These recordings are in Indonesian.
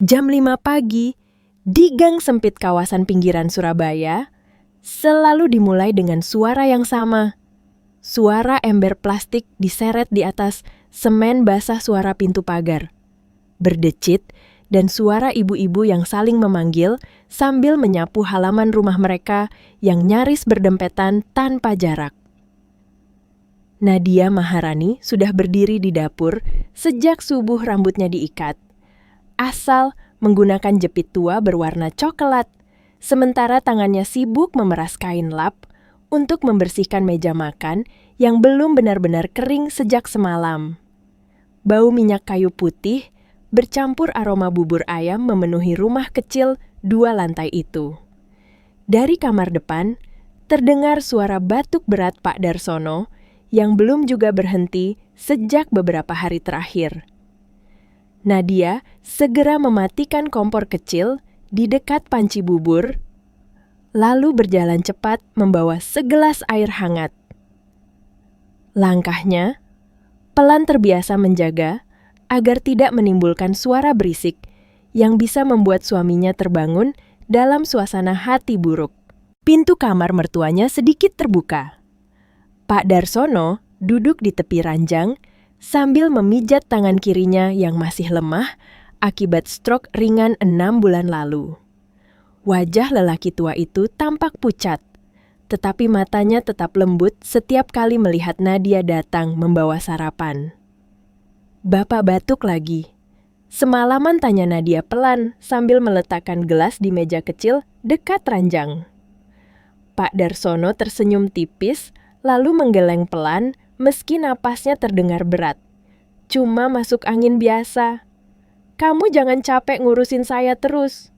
Jam 5 pagi, di gang sempit kawasan pinggiran Surabaya, selalu dimulai dengan suara yang sama. Suara ember plastik diseret di atas semen basah suara pintu pagar. Berdecit, dan suara ibu-ibu yang saling memanggil sambil menyapu halaman rumah mereka yang nyaris berdempetan tanpa jarak. Nadia Maharani sudah berdiri di dapur sejak subuh rambutnya diikat. Asal menggunakan jepit tua berwarna coklat, sementara tangannya sibuk memeras kain lap untuk membersihkan meja makan yang belum benar-benar kering sejak semalam. Bau minyak kayu putih bercampur aroma bubur ayam memenuhi rumah kecil 2 lantai itu. Dari kamar depan, terdengar suara batuk berat Pak Darsono yang belum juga berhenti sejak beberapa hari terakhir. Nadia segera mematikan kompor kecil di dekat panci bubur, lalu berjalan cepat membawa segelas air hangat. Langkahnya pelan terbiasa menjaga agar tidak menimbulkan suara berisik yang bisa membuat suaminya terbangun dalam suasana hati buruk. Pintu kamar mertuanya sedikit terbuka. Pak Darsono duduk di tepi ranjang sambil memijat tangan kirinya yang masih lemah akibat stroke ringan 6 bulan lalu. Wajah lelaki tua itu tampak pucat, tetapi matanya tetap lembut setiap kali melihat Nadia datang membawa sarapan. "Bapak batuk lagi?" Semalaman tanya Nadia pelan sambil meletakkan gelas di meja kecil dekat ranjang. Pak Darsono tersenyum tipis lalu menggeleng pelan meski napasnya terdengar berat. "Cuma masuk angin biasa. Kamu jangan capek ngurusin saya terus."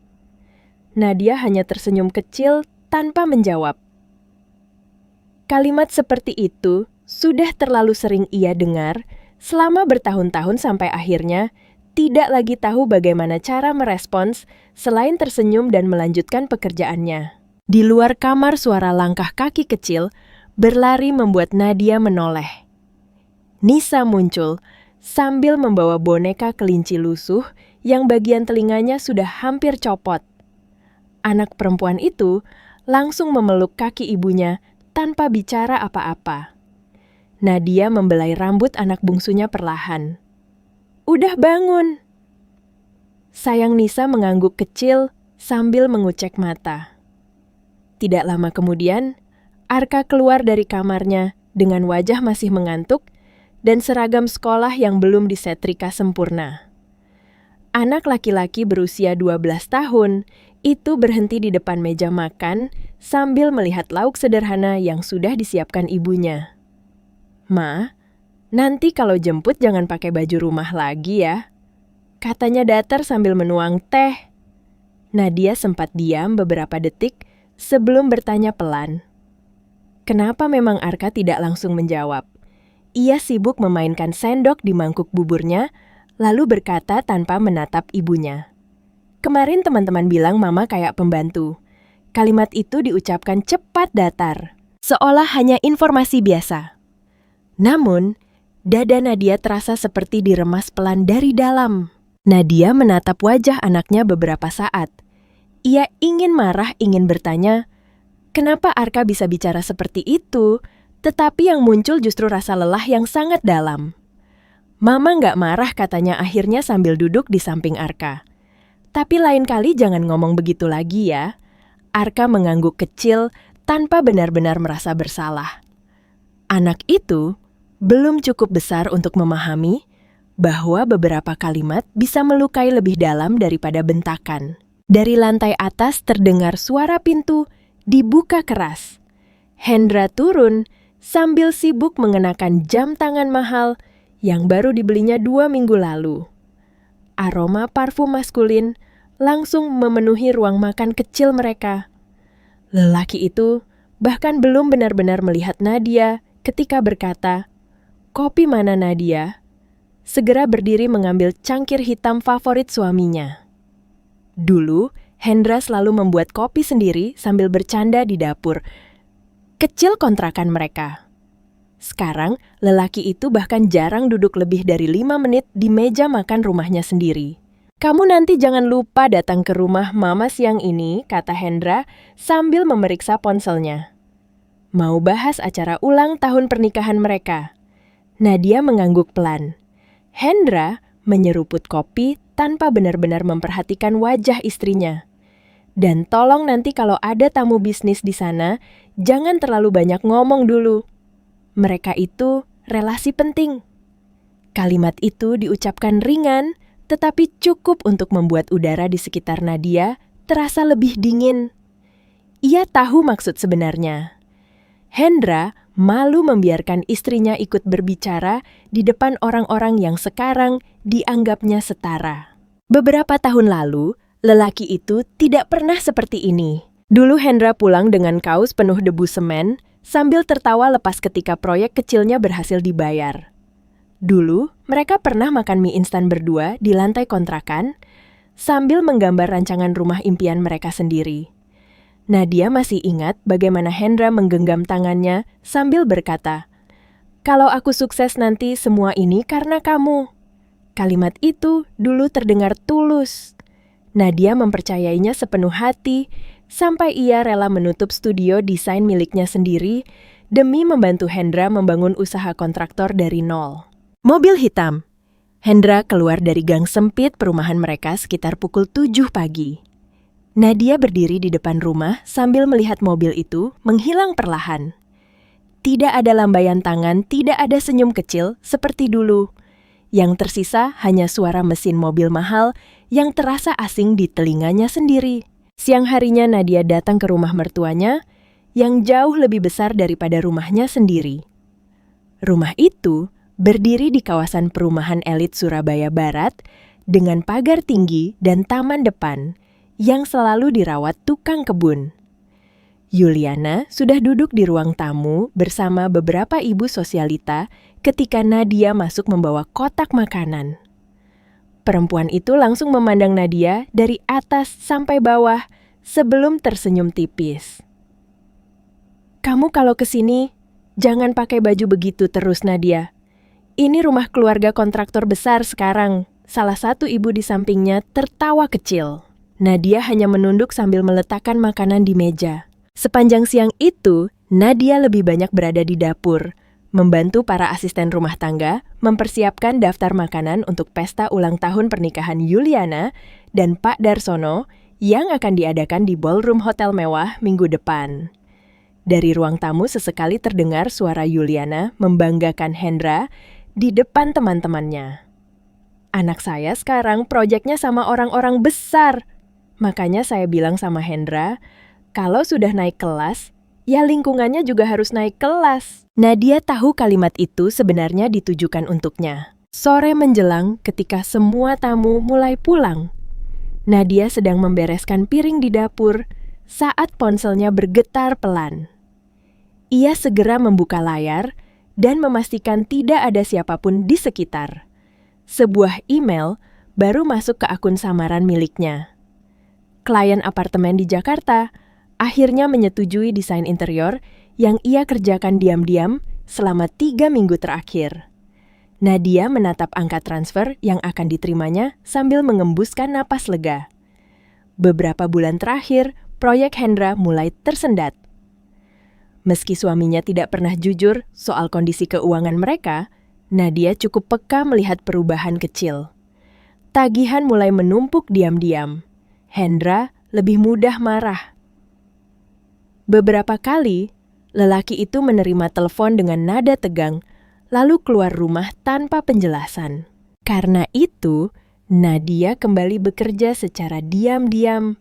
Nadia hanya tersenyum kecil tanpa menjawab. Kalimat seperti itu sudah terlalu sering ia dengar selama bertahun-tahun sampai akhirnya tidak lagi tahu bagaimana cara merespons selain tersenyum dan melanjutkan pekerjaannya. Di luar kamar suara langkah kaki kecil berlari membuat Nadia menoleh. Nisa muncul sambil membawa boneka kelinci lusuh yang bagian telinganya sudah hampir copot. Anak perempuan itu langsung memeluk kaki ibunya tanpa bicara apa-apa. Nadia membelai rambut anak bungsunya perlahan. "Udah bangun." Sayang Nisa mengangguk kecil sambil mengucek mata. Tidak lama kemudian, Arka keluar dari kamarnya dengan wajah masih mengantuk dan seragam sekolah yang belum disetrika sempurna. Anak laki-laki berusia 12 tahun itu berhenti di depan meja makan sambil melihat lauk sederhana yang sudah disiapkan ibunya. "Ma, nanti kalau jemput jangan pakai baju rumah lagi ya," katanya datar sambil menuang teh. Nadia sempat diam beberapa detik sebelum bertanya pelan. Kenapa memang Arka tidak langsung menjawab? Ia sibuk memainkan sendok di mangkuk buburnya, lalu berkata tanpa menatap ibunya. "Kemarin teman-teman bilang mama kayak pembantu." Kalimat itu diucapkan cepat datar, seolah hanya informasi biasa. Namun, dada Nadia terasa seperti diremas pelan dari dalam. Nadia menatap wajah anaknya beberapa saat. Ia ingin marah, ingin bertanya, kenapa Arka bisa bicara seperti itu? Tetapi yang muncul justru rasa lelah yang sangat dalam. "Mama nggak marah," katanya akhirnya sambil duduk di samping Arka. "Tapi lain kali jangan ngomong begitu lagi ya." Arka mengangguk kecil tanpa benar-benar merasa bersalah. Anak itu belum cukup besar untuk memahami bahwa beberapa kalimat bisa melukai lebih dalam daripada bentakan. Dari lantai atas terdengar suara pintu dibuka keras. Hendra turun sambil sibuk mengenakan jam tangan mahal yang baru dibelinya 2 minggu lalu. Aroma parfum maskulin langsung memenuhi ruang makan kecil mereka. Lelaki itu bahkan belum benar-benar melihat Nadia ketika berkata, "Kopi mana Nadia?" Segera berdiri mengambil cangkir hitam favorit suaminya. Dulu, Hendra selalu membuat kopi sendiri sambil bercanda di dapur kecil kontrakan mereka. Sekarang, lelaki itu bahkan jarang duduk lebih dari 5 menit di meja makan rumahnya sendiri. "Kamu nanti jangan lupa datang ke rumah Mama siang ini," kata Hendra sambil memeriksa ponselnya. Mau bahas acara ulang tahun pernikahan mereka. Nadia mengangguk pelan. Hendra menyeruput kopi tanpa benar-benar memperhatikan wajah istrinya. "Dan tolong nanti kalau ada tamu bisnis di sana, jangan terlalu banyak ngomong dulu. Mereka itu relasi penting." Kalimat itu diucapkan ringan, tetapi cukup untuk membuat udara di sekitar Nadia terasa lebih dingin. Ia tahu maksud sebenarnya. Hendra malu membiarkan istrinya ikut berbicara di depan orang-orang yang sekarang dianggapnya setara. Beberapa tahun lalu, lelaki itu tidak pernah seperti ini. Dulu Hendra pulang dengan kaos penuh debu semen, sambil tertawa lepas ketika proyek kecilnya berhasil dibayar. Dulu, mereka pernah makan mie instan berdua di lantai kontrakan, sambil menggambar rancangan rumah impian mereka sendiri. Nadia masih ingat bagaimana Hendra menggenggam tangannya sambil berkata, "Kalau aku sukses nanti semua ini karena kamu." Kalimat itu dulu terdengar tulus. Nadia mempercayainya sepenuh hati, sampai ia rela menutup studio desain miliknya sendiri demi membantu Hendra membangun usaha kontraktor dari nol. Mobil hitam. Hendra keluar dari gang sempit perumahan mereka sekitar pukul 7 pagi. Nadia berdiri di depan rumah sambil melihat mobil itu menghilang perlahan. Tidak ada lambaian tangan, tidak ada senyum kecil seperti dulu. Yang tersisa hanya suara mesin mobil mahal yang terasa asing di telinganya sendiri. Siang harinya Nadia datang ke rumah mertuanya yang jauh lebih besar daripada rumahnya sendiri. Rumah itu berdiri di kawasan perumahan elit Surabaya Barat dengan pagar tinggi dan taman depan yang selalu dirawat tukang kebun. Yuliana sudah duduk di ruang tamu bersama beberapa ibu sosialita ketika Nadia masuk membawa kotak makanan. Perempuan itu langsung memandang Nadia dari atas sampai bawah sebelum tersenyum tipis. "Kamu kalau kesini, jangan pakai baju begitu terus, Nadia. Ini rumah keluarga kontraktor besar sekarang." Salah satu ibu di sampingnya tertawa kecil. Nadia hanya menunduk sambil meletakkan makanan di meja. Sepanjang siang itu, Nadia lebih banyak berada di dapur, membantu para asisten rumah tangga mempersiapkan daftar makanan untuk pesta ulang tahun pernikahan Yuliana dan Pak Darsono yang akan diadakan di ballroom hotel mewah minggu depan. Dari ruang tamu sesekali terdengar suara Yuliana membanggakan Hendra di depan teman-temannya. "Anak saya sekarang proyeknya sama orang-orang besar. Makanya saya bilang sama Hendra, kalau sudah naik kelas, ya lingkungannya juga harus naik kelas." Nadia tahu kalimat itu sebenarnya ditujukan untuknya. Sore menjelang ketika semua tamu mulai pulang. Nadia sedang membereskan piring di dapur saat ponselnya bergetar pelan. Ia segera membuka layar dan memastikan tidak ada siapapun di sekitar. Sebuah email baru masuk ke akun samaran miliknya. Klien apartemen di Jakarta akhirnya menyetujui desain interior yang ia kerjakan diam-diam selama 3 minggu terakhir. Nadia menatap angka transfer yang akan diterimanya sambil mengembuskan napas lega. Beberapa bulan terakhir, proyek Hendra mulai tersendat. Meski suaminya tidak pernah jujur soal kondisi keuangan mereka, Nadia cukup peka melihat perubahan kecil. Tagihan mulai menumpuk diam-diam. Hendra lebih mudah marah. Beberapa kali, lelaki itu menerima telepon dengan nada tegang, lalu keluar rumah tanpa penjelasan. Karena itu, Nadia kembali bekerja secara diam-diam,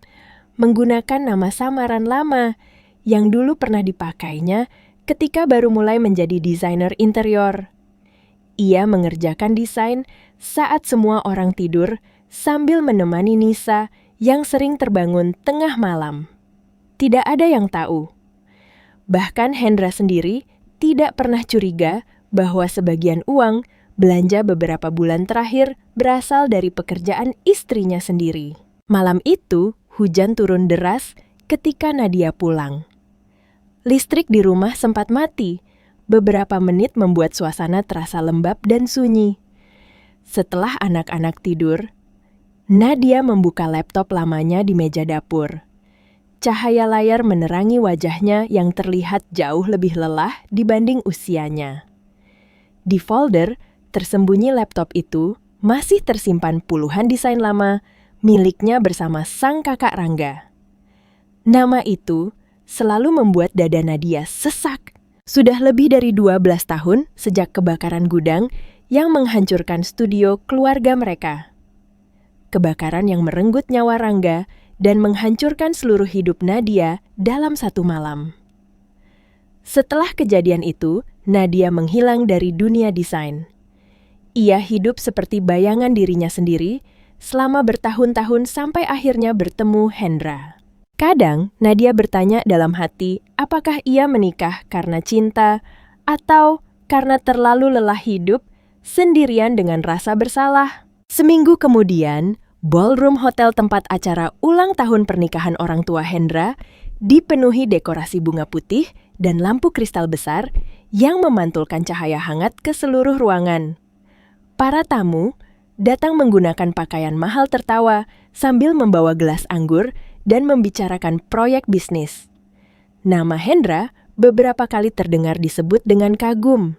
menggunakan nama samaran lama yang dulu pernah dipakainya ketika baru mulai menjadi desainer interior. Ia mengerjakan desain saat semua orang tidur sambil menemani Nisa yang sering terbangun tengah malam. Tidak ada yang tahu. Bahkan Hendra sendiri tidak pernah curiga bahwa sebagian uang belanja beberapa bulan terakhir berasal dari pekerjaan istrinya sendiri. Malam itu, hujan turun deras ketika Nadia pulang. Listrik di rumah sempat mati. Beberapa menit membuat suasana terasa lembab dan sunyi. Setelah anak-anak tidur, Nadia membuka laptop lamanya di meja dapur. Cahaya layar menerangi wajahnya yang terlihat jauh lebih lelah dibanding usianya. Di folder tersembunyi laptop itu masih tersimpan puluhan desain lama miliknya bersama sang kakak Rangga. Nama itu selalu membuat dada Nadia sesak. Sudah lebih dari 12 tahun sejak kebakaran gudang yang menghancurkan studio keluarga mereka. Kebakaran yang merenggut nyawa Rangga dan menghancurkan seluruh hidup Nadia dalam satu malam. Setelah kejadian itu, Nadia menghilang dari dunia desain. Ia hidup seperti bayangan dirinya sendiri selama bertahun-tahun sampai akhirnya bertemu Hendra. Kadang, Nadia bertanya dalam hati apakah ia menikah karena cinta atau karena terlalu lelah hidup sendirian dengan rasa bersalah. Seminggu kemudian, ballroom hotel tempat acara ulang tahun pernikahan orang tua Hendra dipenuhi dekorasi bunga putih dan lampu kristal besar yang memantulkan cahaya hangat ke seluruh ruangan. Para tamu datang menggunakan pakaian mahal tertawa sambil membawa gelas anggur dan membicarakan proyek bisnis. Nama Hendra beberapa kali terdengar disebut dengan kagum.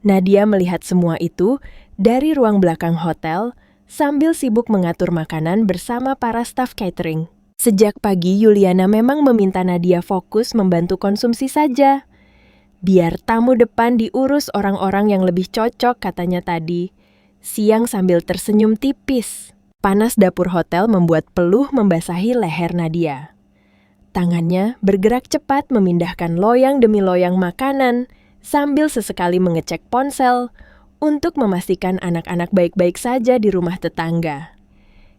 Nadia melihat semua itu dari ruang belakang hotel sambil sibuk mengatur makanan bersama para staf catering. Sejak pagi, Yuliana memang meminta Nadia fokus membantu konsumsi saja. Biar tamu depan diurus orang-orang yang lebih cocok, katanya tadi. Siang sambil tersenyum tipis. Panas dapur hotel membuat peluh membasahi leher Nadia. Tangannya bergerak cepat memindahkan loyang demi loyang makanan sambil sesekali mengecek ponsel untuk memastikan anak-anak baik-baik saja di rumah tetangga.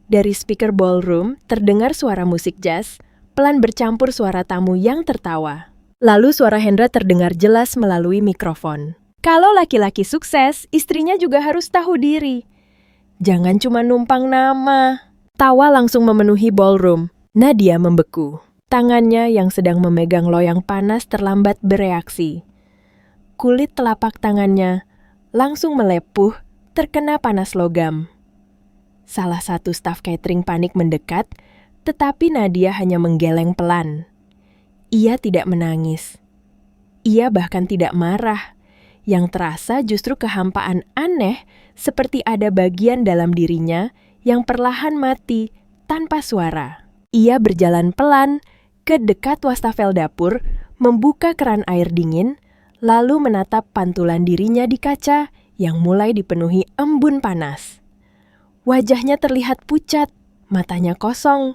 Dari speaker ballroom terdengar suara musik jazz, pelan bercampur suara tamu yang tertawa. Lalu suara Hendra terdengar jelas melalui mikrofon. Kalau laki-laki sukses, istrinya juga harus tahu diri. Jangan cuma numpang nama. Tawa langsung memenuhi ballroom. Nadia membeku. Tangannya yang sedang memegang loyang panas terlambat bereaksi. Kulit telapak tangannya langsung melepuh, terkena panas logam. Salah satu staf catering panik mendekat, tetapi Nadia hanya menggeleng pelan. Ia tidak menangis. Ia bahkan tidak marah. Yang terasa justru kehampaan aneh, seperti ada bagian dalam dirinya yang perlahan mati tanpa suara. Ia berjalan pelan ke dekat wastafel dapur, membuka keran air dingin, lalu menatap pantulan dirinya di kaca yang mulai dipenuhi embun panas. Wajahnya terlihat pucat, matanya kosong.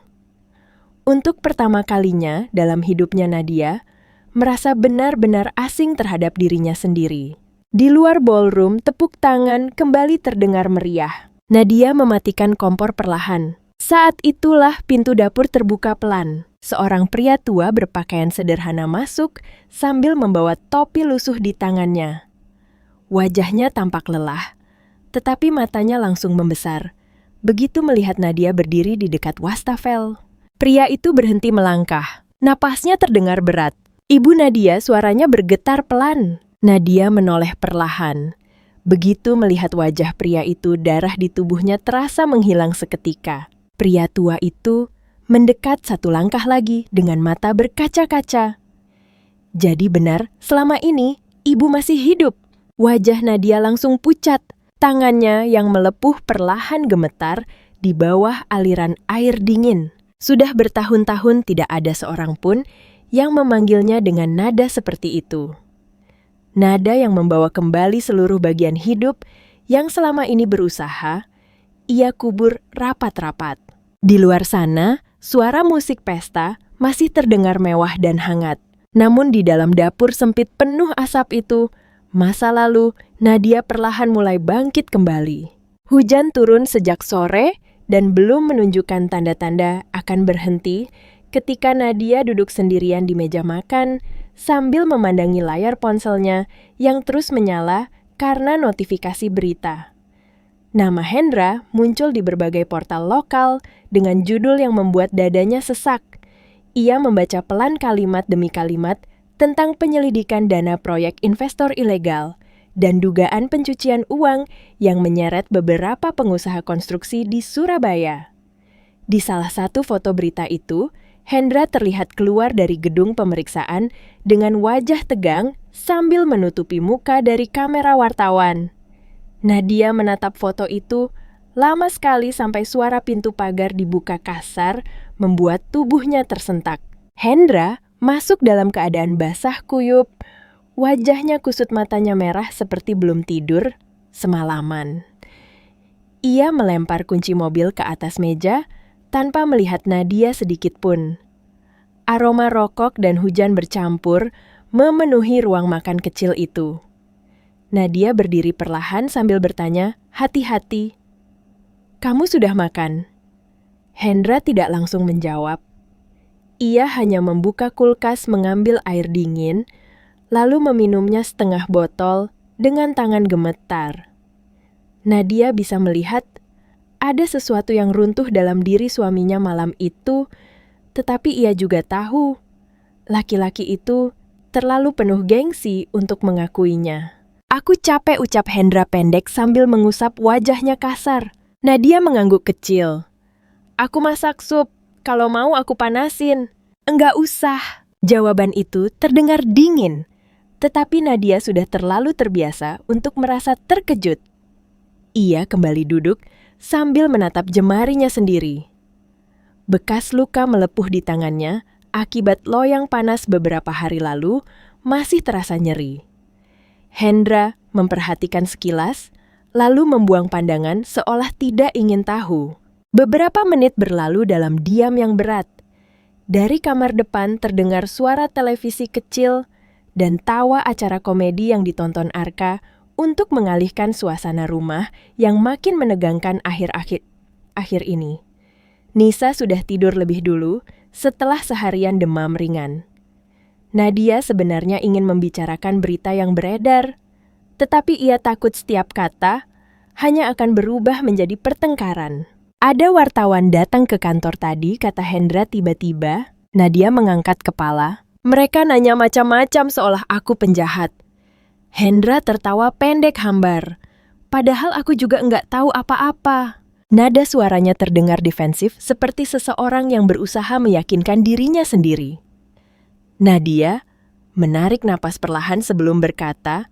Untuk pertama kalinya dalam hidupnya Nadia, merasa benar-benar asing terhadap dirinya sendiri. Di luar ballroom, tepuk tangan kembali terdengar meriah. Nadia mematikan kompor perlahan. Saat itulah pintu dapur terbuka pelan. Seorang pria tua berpakaian sederhana masuk sambil membawa topi lusuh di tangannya. Wajahnya tampak lelah, tetapi matanya langsung membesar. Begitu melihat Nadia berdiri di dekat wastafel. Pria itu berhenti melangkah. Napasnya terdengar berat. Ibu Nadia suaranya bergetar pelan. Nadia menoleh perlahan. Begitu melihat wajah pria itu, darah di tubuhnya terasa menghilang seketika. Pria tua itu mendekat satu langkah lagi dengan mata berkaca-kaca. Jadi benar, selama ini ibu masih hidup. Wajah Nadia langsung pucat. Tangannya yang melepuh perlahan gemetar di bawah aliran air dingin. Sudah bertahun-tahun tidak ada seorang pun yang memanggilnya dengan nada seperti itu. Nada yang membawa kembali seluruh bagian hidup yang selama ini berusaha, ia kubur rapat-rapat. Di luar sana, suara musik pesta masih terdengar mewah dan hangat. Namun di dalam dapur sempit penuh asap itu, masa lalu Nadia perlahan mulai bangkit kembali. Hujan turun sejak sore dan belum menunjukkan tanda-tanda akan berhenti ketika Nadia duduk sendirian di meja makan sambil memandangi layar ponselnya yang terus menyala karena notifikasi berita. Nama Hendra muncul di berbagai portal lokal dengan judul yang membuat dadanya sesak. Ia membaca pelan kalimat demi kalimat tentang penyelidikan dana proyek investor ilegal dan dugaan pencucian uang yang menyeret beberapa pengusaha konstruksi di Surabaya. Di salah satu foto berita itu, Hendra terlihat keluar dari gedung pemeriksaan dengan wajah tegang sambil menutupi muka dari kamera wartawan. Nadia menatap foto itu lama sekali sampai suara pintu pagar dibuka kasar membuat tubuhnya tersentak. Hendra masuk dalam keadaan basah kuyup, wajahnya kusut, matanya merah seperti belum tidur semalaman. Ia melempar kunci mobil ke atas meja tanpa melihat Nadia sedikit pun. Aroma rokok dan hujan bercampur memenuhi ruang makan kecil itu. Nadia berdiri perlahan sambil bertanya, "Hati-hati. Kamu sudah makan?" Hendra tidak langsung menjawab. Ia hanya membuka kulkas, mengambil air dingin, lalu meminumnya setengah botol dengan tangan gemetar. Nadia bisa melihat ada sesuatu yang runtuh dalam diri suaminya malam itu, tetapi ia juga tahu laki-laki itu terlalu penuh gengsi untuk mengakuinya. "Aku capek," ucap Hendra pendek sambil mengusap wajahnya kasar. Nadia mengangguk kecil. "Aku masak sup. Kalau mau aku panasin." "Enggak usah." Jawaban itu terdengar dingin, tetapi Nadia sudah terlalu terbiasa untuk merasa terkejut. Ia kembali duduk sambil menatap jemarinya sendiri. Bekas luka melepuh di tangannya akibat loyang panas beberapa hari lalu masih terasa nyeri. Hendra memperhatikan sekilas, lalu membuang pandangan seolah tidak ingin tahu. Beberapa menit berlalu dalam diam yang berat. Dari kamar depan terdengar suara televisi kecil dan tawa acara komedi yang ditonton Arka untuk mengalihkan suasana rumah yang makin menegangkan akhir ini. Nisa sudah tidur lebih dulu setelah seharian demam ringan. Nadia sebenarnya ingin membicarakan berita yang beredar, tetapi ia takut setiap kata hanya akan berubah menjadi pertengkaran. "Ada wartawan datang ke kantor tadi," kata Hendra tiba-tiba. Nadia mengangkat kepala. "Mereka nanya macam-macam seolah aku penjahat." Hendra tertawa pendek hambar. "Padahal aku juga nggak tahu apa-apa." Nada suaranya terdengar defensif seperti seseorang yang berusaha meyakinkan dirinya sendiri. Nadia menarik napas perlahan sebelum berkata,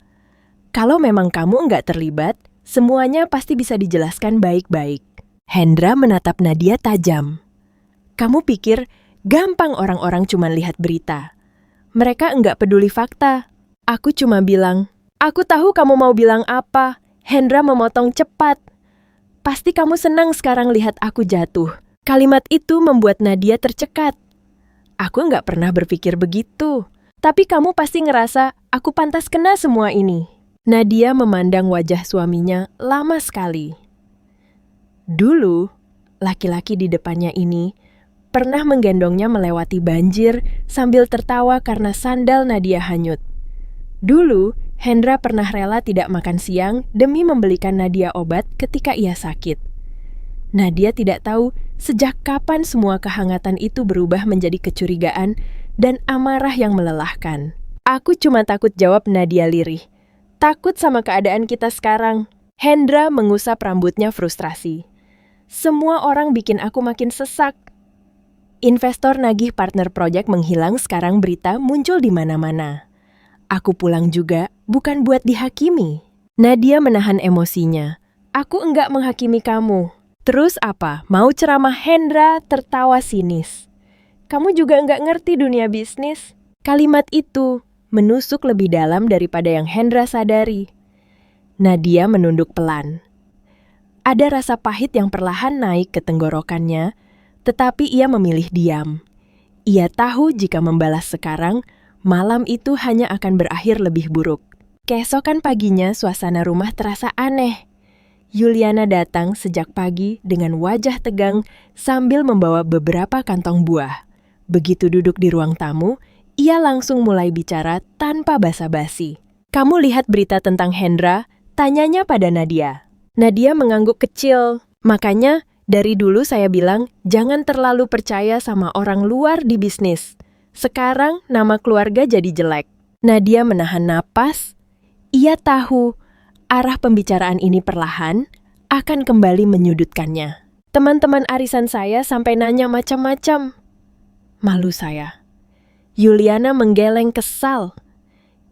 "Kalau memang kamu nggak terlibat, semuanya pasti bisa dijelaskan baik-baik." Hendra menatap Nadia tajam. "Kamu pikir gampang orang-orang cuma lihat berita? Mereka nggak peduli fakta." "Aku cuma bilang, aku tahu kamu mau bilang apa." Hendra memotong cepat. "Pasti kamu senang sekarang lihat aku jatuh." Kalimat itu membuat Nadia tercekat. "Aku nggak pernah berpikir begitu. Tapi kamu pasti ngerasa aku pantas kena semua ini." Nadia memandang wajah suaminya lama sekali. Dulu, laki-laki di depannya ini pernah menggendongnya melewati banjir sambil tertawa karena sandal Nadia hanyut. Dulu, Hendra pernah rela tidak makan siang demi membelikan Nadia obat ketika ia sakit. Nadia tidak tahu sejak kapan semua kehangatan itu berubah menjadi kecurigaan dan amarah yang melelahkan. "Aku cuma takut," jawab Nadia lirih. "Takut sama keadaan kita sekarang." Hendra mengusap rambutnya frustrasi. "Semua orang bikin aku makin sesak. Investor nagih partner proyek menghilang, sekarang berita muncul di mana-mana. Aku pulang juga bukan buat dihakimi." Nadia menahan emosinya. "Aku enggak menghakimi kamu." "Terus apa? Mau ceramah?" Hendra tertawa sinis. "Kamu juga enggak ngerti dunia bisnis." Kalimat itu menusuk lebih dalam daripada yang Hendra sadari. Nadia menunduk pelan. Ada rasa pahit yang perlahan naik ke tenggorokannya, tetapi ia memilih diam. Ia tahu jika membalas sekarang, malam itu hanya akan berakhir lebih buruk. Keesokan paginya, suasana rumah terasa aneh. Yuliana datang sejak pagi dengan wajah tegang sambil membawa beberapa kantong buah. Begitu duduk di ruang tamu, ia langsung mulai bicara tanpa basa-basi. "Kamu lihat berita tentang Hendra?" tanyanya pada Nadia. Nadia mengangguk kecil. "Makanya dari dulu saya bilang jangan terlalu percaya sama orang luar di bisnis. Sekarang nama keluarga jadi jelek." Nadia menahan napas. Ia tahu arah pembicaraan ini perlahan akan kembali menyudutkannya. Teman-teman arisan saya sampai nanya macam-macam. Malu saya. Yuliana menggeleng kesal.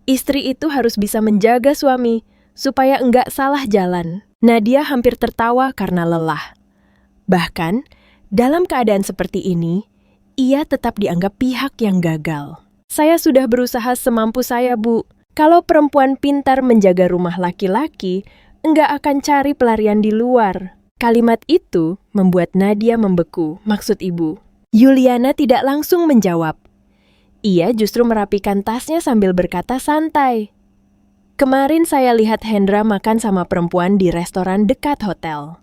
Istri itu harus bisa menjaga suami, supaya enggak salah jalan. Nadia hampir tertawa karena lelah. Bahkan, dalam keadaan seperti ini, ia tetap dianggap pihak yang gagal. Saya sudah berusaha semampu saya, Bu. Kalau perempuan pintar menjaga rumah laki-laki, enggak akan cari pelarian di luar. Kalimat itu membuat Nadia membeku, maksud ibu. Yuliana tidak langsung menjawab. Ia justru merapikan tasnya sambil berkata santai. Kemarin saya lihat Hendra makan sama perempuan di restoran dekat hotel.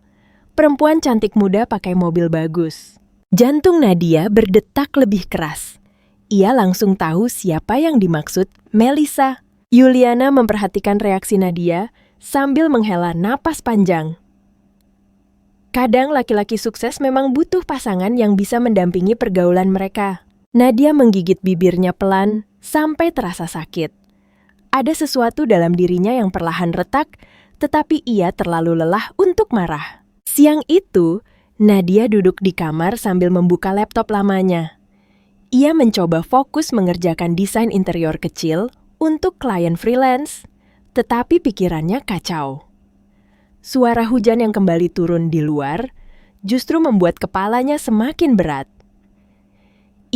Perempuan cantik muda pakai mobil bagus. Jantung Nadia berdetak lebih keras. Ia langsung tahu siapa yang dimaksud, Melissa. Yuliana memperhatikan reaksi Nadia sambil menghela napas panjang. Kadang laki-laki sukses memang butuh pasangan yang bisa mendampingi pergaulan mereka. Nadia menggigit bibirnya pelan sampai terasa sakit. Ada sesuatu dalam dirinya yang perlahan retak, tetapi ia terlalu lelah untuk marah. Siang itu, Nadia duduk di kamar sambil membuka laptop lamanya. Ia mencoba fokus mengerjakan desain interior kecil untuk klien freelance, tetapi pikirannya kacau. Suara hujan yang kembali turun di luar justru membuat kepalanya semakin berat.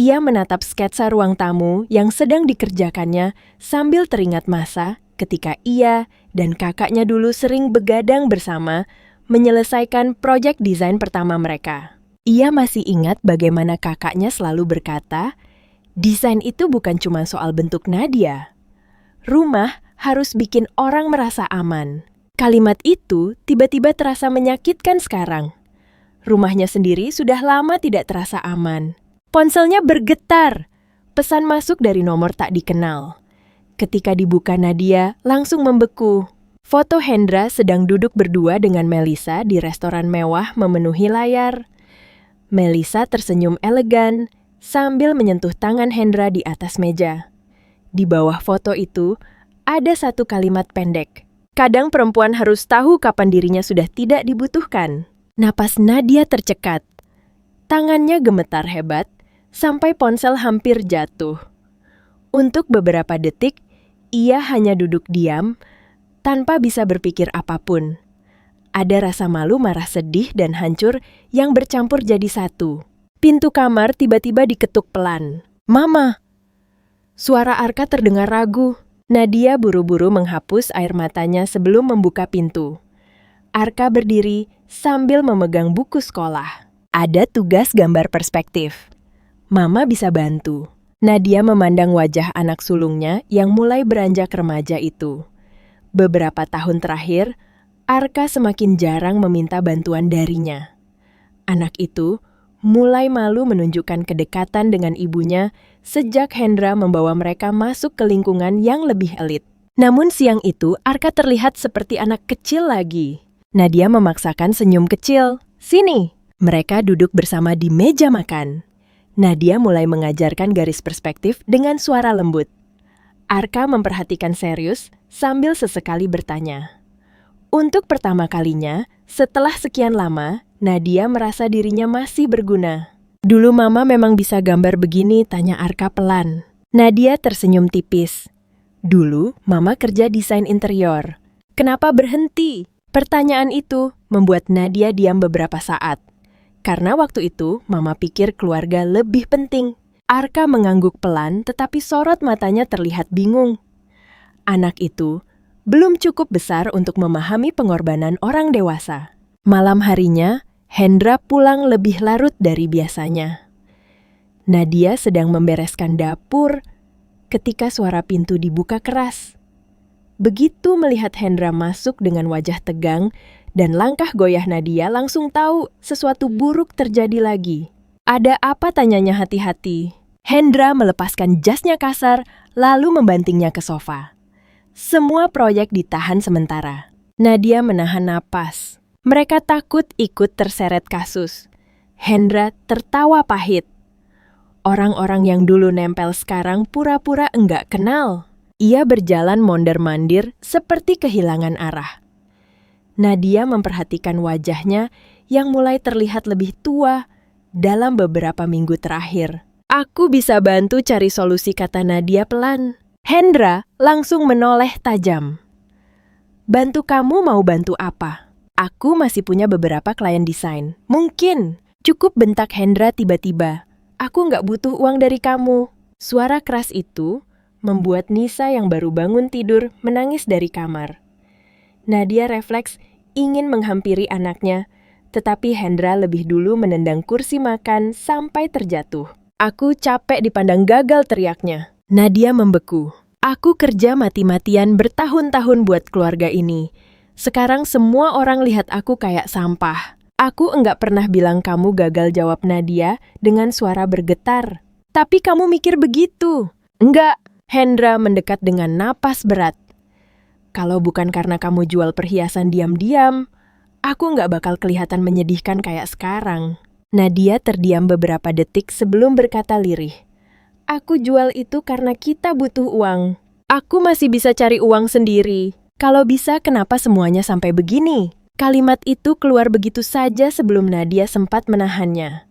Ia menatap sketsa ruang tamu yang sedang dikerjakannya sambil teringat masa ketika ia dan kakaknya dulu sering begadang bersama menyelesaikan proyek desain pertama mereka. Ia masih ingat bagaimana kakaknya selalu berkata, desain itu bukan cuma soal bentuk Nadia. Rumah harus bikin orang merasa aman. Kalimat itu tiba-tiba terasa menyakitkan sekarang. Rumahnya sendiri sudah lama tidak terasa aman. Ponselnya bergetar. Pesan masuk dari nomor tak dikenal. Ketika dibuka Nadia, langsung membeku. Foto Hendra sedang duduk berdua dengan Melissa di restoran mewah memenuhi layar. Melissa tersenyum elegan sambil menyentuh tangan Hendra di atas meja. Di bawah foto itu, ada satu kalimat pendek. Kadang perempuan harus tahu kapan dirinya sudah tidak dibutuhkan. Napas Nadia tercekat. Tangannya gemetar hebat, sampai ponsel hampir jatuh. Untuk beberapa detik, ia hanya duduk diam, tanpa bisa berpikir apapun. Ada rasa malu, marah, sedih, dan hancur yang bercampur jadi satu. Pintu kamar tiba-tiba diketuk pelan. "Mama!" Suara Arka terdengar ragu. Nadia buru-buru menghapus air matanya sebelum membuka pintu. Arka berdiri sambil memegang buku sekolah. Ada tugas gambar perspektif. Mama bisa bantu. Nadia memandang wajah anak sulungnya yang mulai beranjak remaja itu. Beberapa tahun terakhir, Arka semakin jarang meminta bantuan darinya. Anak itu mulai malu menunjukkan kedekatan dengan ibunya sejak Hendra membawa mereka masuk ke lingkungan yang lebih elit. Namun siang itu, Arka terlihat seperti anak kecil lagi. Nadia memaksakan senyum kecil. "Sini!" Mereka duduk bersama di meja makan. Nadia mulai mengajarkan garis perspektif dengan suara lembut. Arka memperhatikan serius sambil sesekali bertanya. Untuk pertama kalinya, setelah sekian lama, Nadia merasa dirinya masih berguna. "Dulu Mama memang bisa gambar begini?" tanya Arka pelan. Nadia tersenyum tipis. "Dulu Mama kerja desain interior." "Kenapa berhenti?" Pertanyaan itu membuat Nadia diam beberapa saat. Karena waktu itu, Mama pikir keluarga lebih penting. Arka mengangguk pelan, tetapi sorot matanya terlihat bingung. Anak itu belum cukup besar untuk memahami pengorbanan orang dewasa. Malam harinya, Hendra pulang lebih larut dari biasanya. Nadia sedang membereskan dapur ketika suara pintu dibuka keras. Begitu melihat Hendra masuk dengan wajah tegang dan langkah goyah Nadia, langsung tahu sesuatu buruk terjadi lagi. "Ada apa?" tanyanya hati-hati. Hendra melepaskan jasnya kasar, lalu membantingnya ke sofa. Semua proyek ditahan sementara. Nadia menahan napas. Mereka takut ikut terseret kasus. Hendra tertawa pahit. Orang-orang yang dulu nempel sekarang pura-pura enggak kenal. Ia berjalan mondar-mandir seperti kehilangan arah. Nadia memperhatikan wajahnya yang mulai terlihat lebih tua dalam beberapa minggu terakhir. Aku bisa bantu cari solusi, kata Nadia pelan. Hendra langsung menoleh tajam. Bantu kamu mau bantu apa? Aku masih punya beberapa klien desain. Mungkin. Cukup, bentak Hendra tiba-tiba. Aku nggak butuh uang dari kamu. Suara keras itu membuat Nisa yang baru bangun tidur menangis dari kamar. Nadia refleks ingin menghampiri anaknya, tetapi Hendra lebih dulu menendang kursi makan sampai terjatuh. Aku capek dipandang gagal, teriaknya. Nadia membeku. Aku kerja mati-matian bertahun-tahun buat keluarga ini. Sekarang semua orang lihat aku kayak sampah. Aku enggak pernah bilang kamu gagal, jawab Nadia dengan suara bergetar. Tapi kamu mikir begitu. Enggak, Hendra mendekat dengan napas berat. Kalau bukan karena kamu jual perhiasan diam-diam, aku enggak bakal kelihatan menyedihkan kayak sekarang. Nadia terdiam beberapa detik sebelum berkata lirih. Aku jual itu karena kita butuh uang. Aku masih bisa cari uang sendiri. Kalau bisa, kenapa semuanya sampai begini? Kalimat itu keluar begitu saja sebelum Nadia sempat menahannya.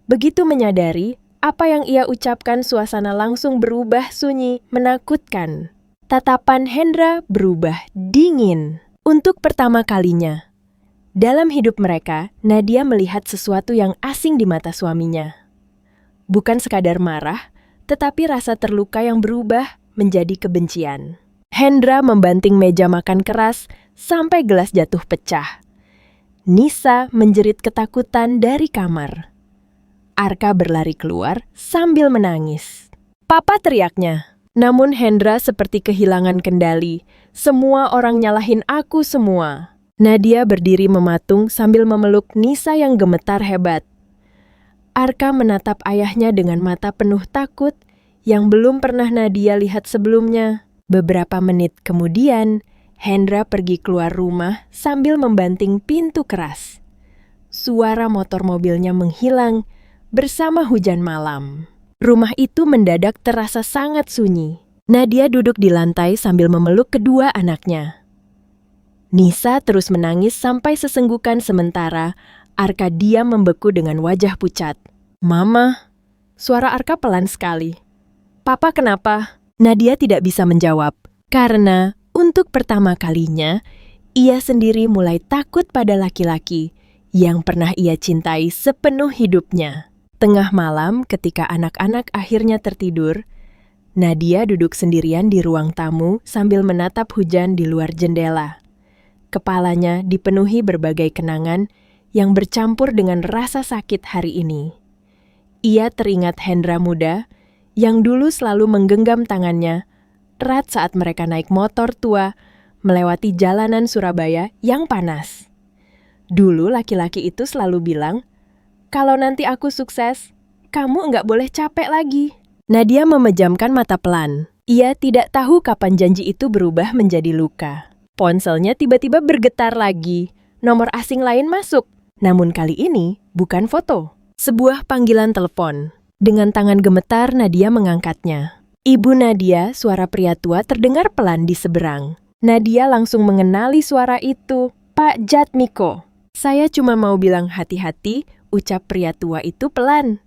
Begitu menyadari, apa yang ia ucapkan, suasana langsung berubah sunyi, menakutkan. Tatapan Hendra berubah dingin. Untuk pertama kalinya dalam hidup mereka, Nadia melihat sesuatu yang asing di mata suaminya. Bukan sekadar marah, tetapi rasa terluka yang berubah menjadi kebencian. Hendra membanting meja makan keras sampai gelas jatuh pecah. Nisa menjerit ketakutan dari kamar. Arka berlari keluar sambil menangis. Papa, teriaknya. Namun Hendra seperti kehilangan kendali. Semua orang nyalahin aku semua. Nadia berdiri mematung sambil memeluk Nisa yang gemetar hebat. Arka menatap ayahnya dengan mata penuh takut yang belum pernah Nadia lihat sebelumnya. Beberapa menit kemudian, Hendra pergi keluar rumah sambil membanting pintu keras. Suara motor mobilnya menghilang bersama hujan malam. Rumah itu mendadak terasa sangat sunyi. Nadia duduk di lantai sambil memeluk kedua anaknya. Nisa terus menangis sampai sesenggukan, sementara Arka diam membeku dengan wajah pucat. Mama, suara Arka pelan sekali. Papa, kenapa? Nadia tidak bisa menjawab, karena untuk pertama kalinya, ia sendiri mulai takut pada laki-laki yang pernah ia cintai sepenuh hidupnya. Tengah malam ketika anak-anak akhirnya tertidur, Nadia duduk sendirian di ruang tamu sambil menatap hujan di luar jendela. Kepalanya dipenuhi berbagai kenangan yang bercampur dengan rasa sakit hari ini. Ia teringat Hendra muda yang dulu selalu menggenggam tangannya erat saat mereka naik motor tua melewati jalanan Surabaya yang panas. Dulu laki-laki itu selalu bilang, kalau nanti aku sukses, kamu enggak boleh capek lagi. Nadia memejamkan mata pelan. Ia tidak tahu kapan janji itu berubah menjadi luka. Ponselnya tiba-tiba bergetar lagi. Nomor asing lain masuk. Namun kali ini bukan foto. Sebuah panggilan telepon. Dengan tangan gemetar, Nadia mengangkatnya. Ibu Nadia, suara pria tua terdengar pelan di seberang. Nadia langsung mengenali suara itu. Pak Jatmiko. Saya cuma mau bilang hati-hati, ucap pria tua itu pelan.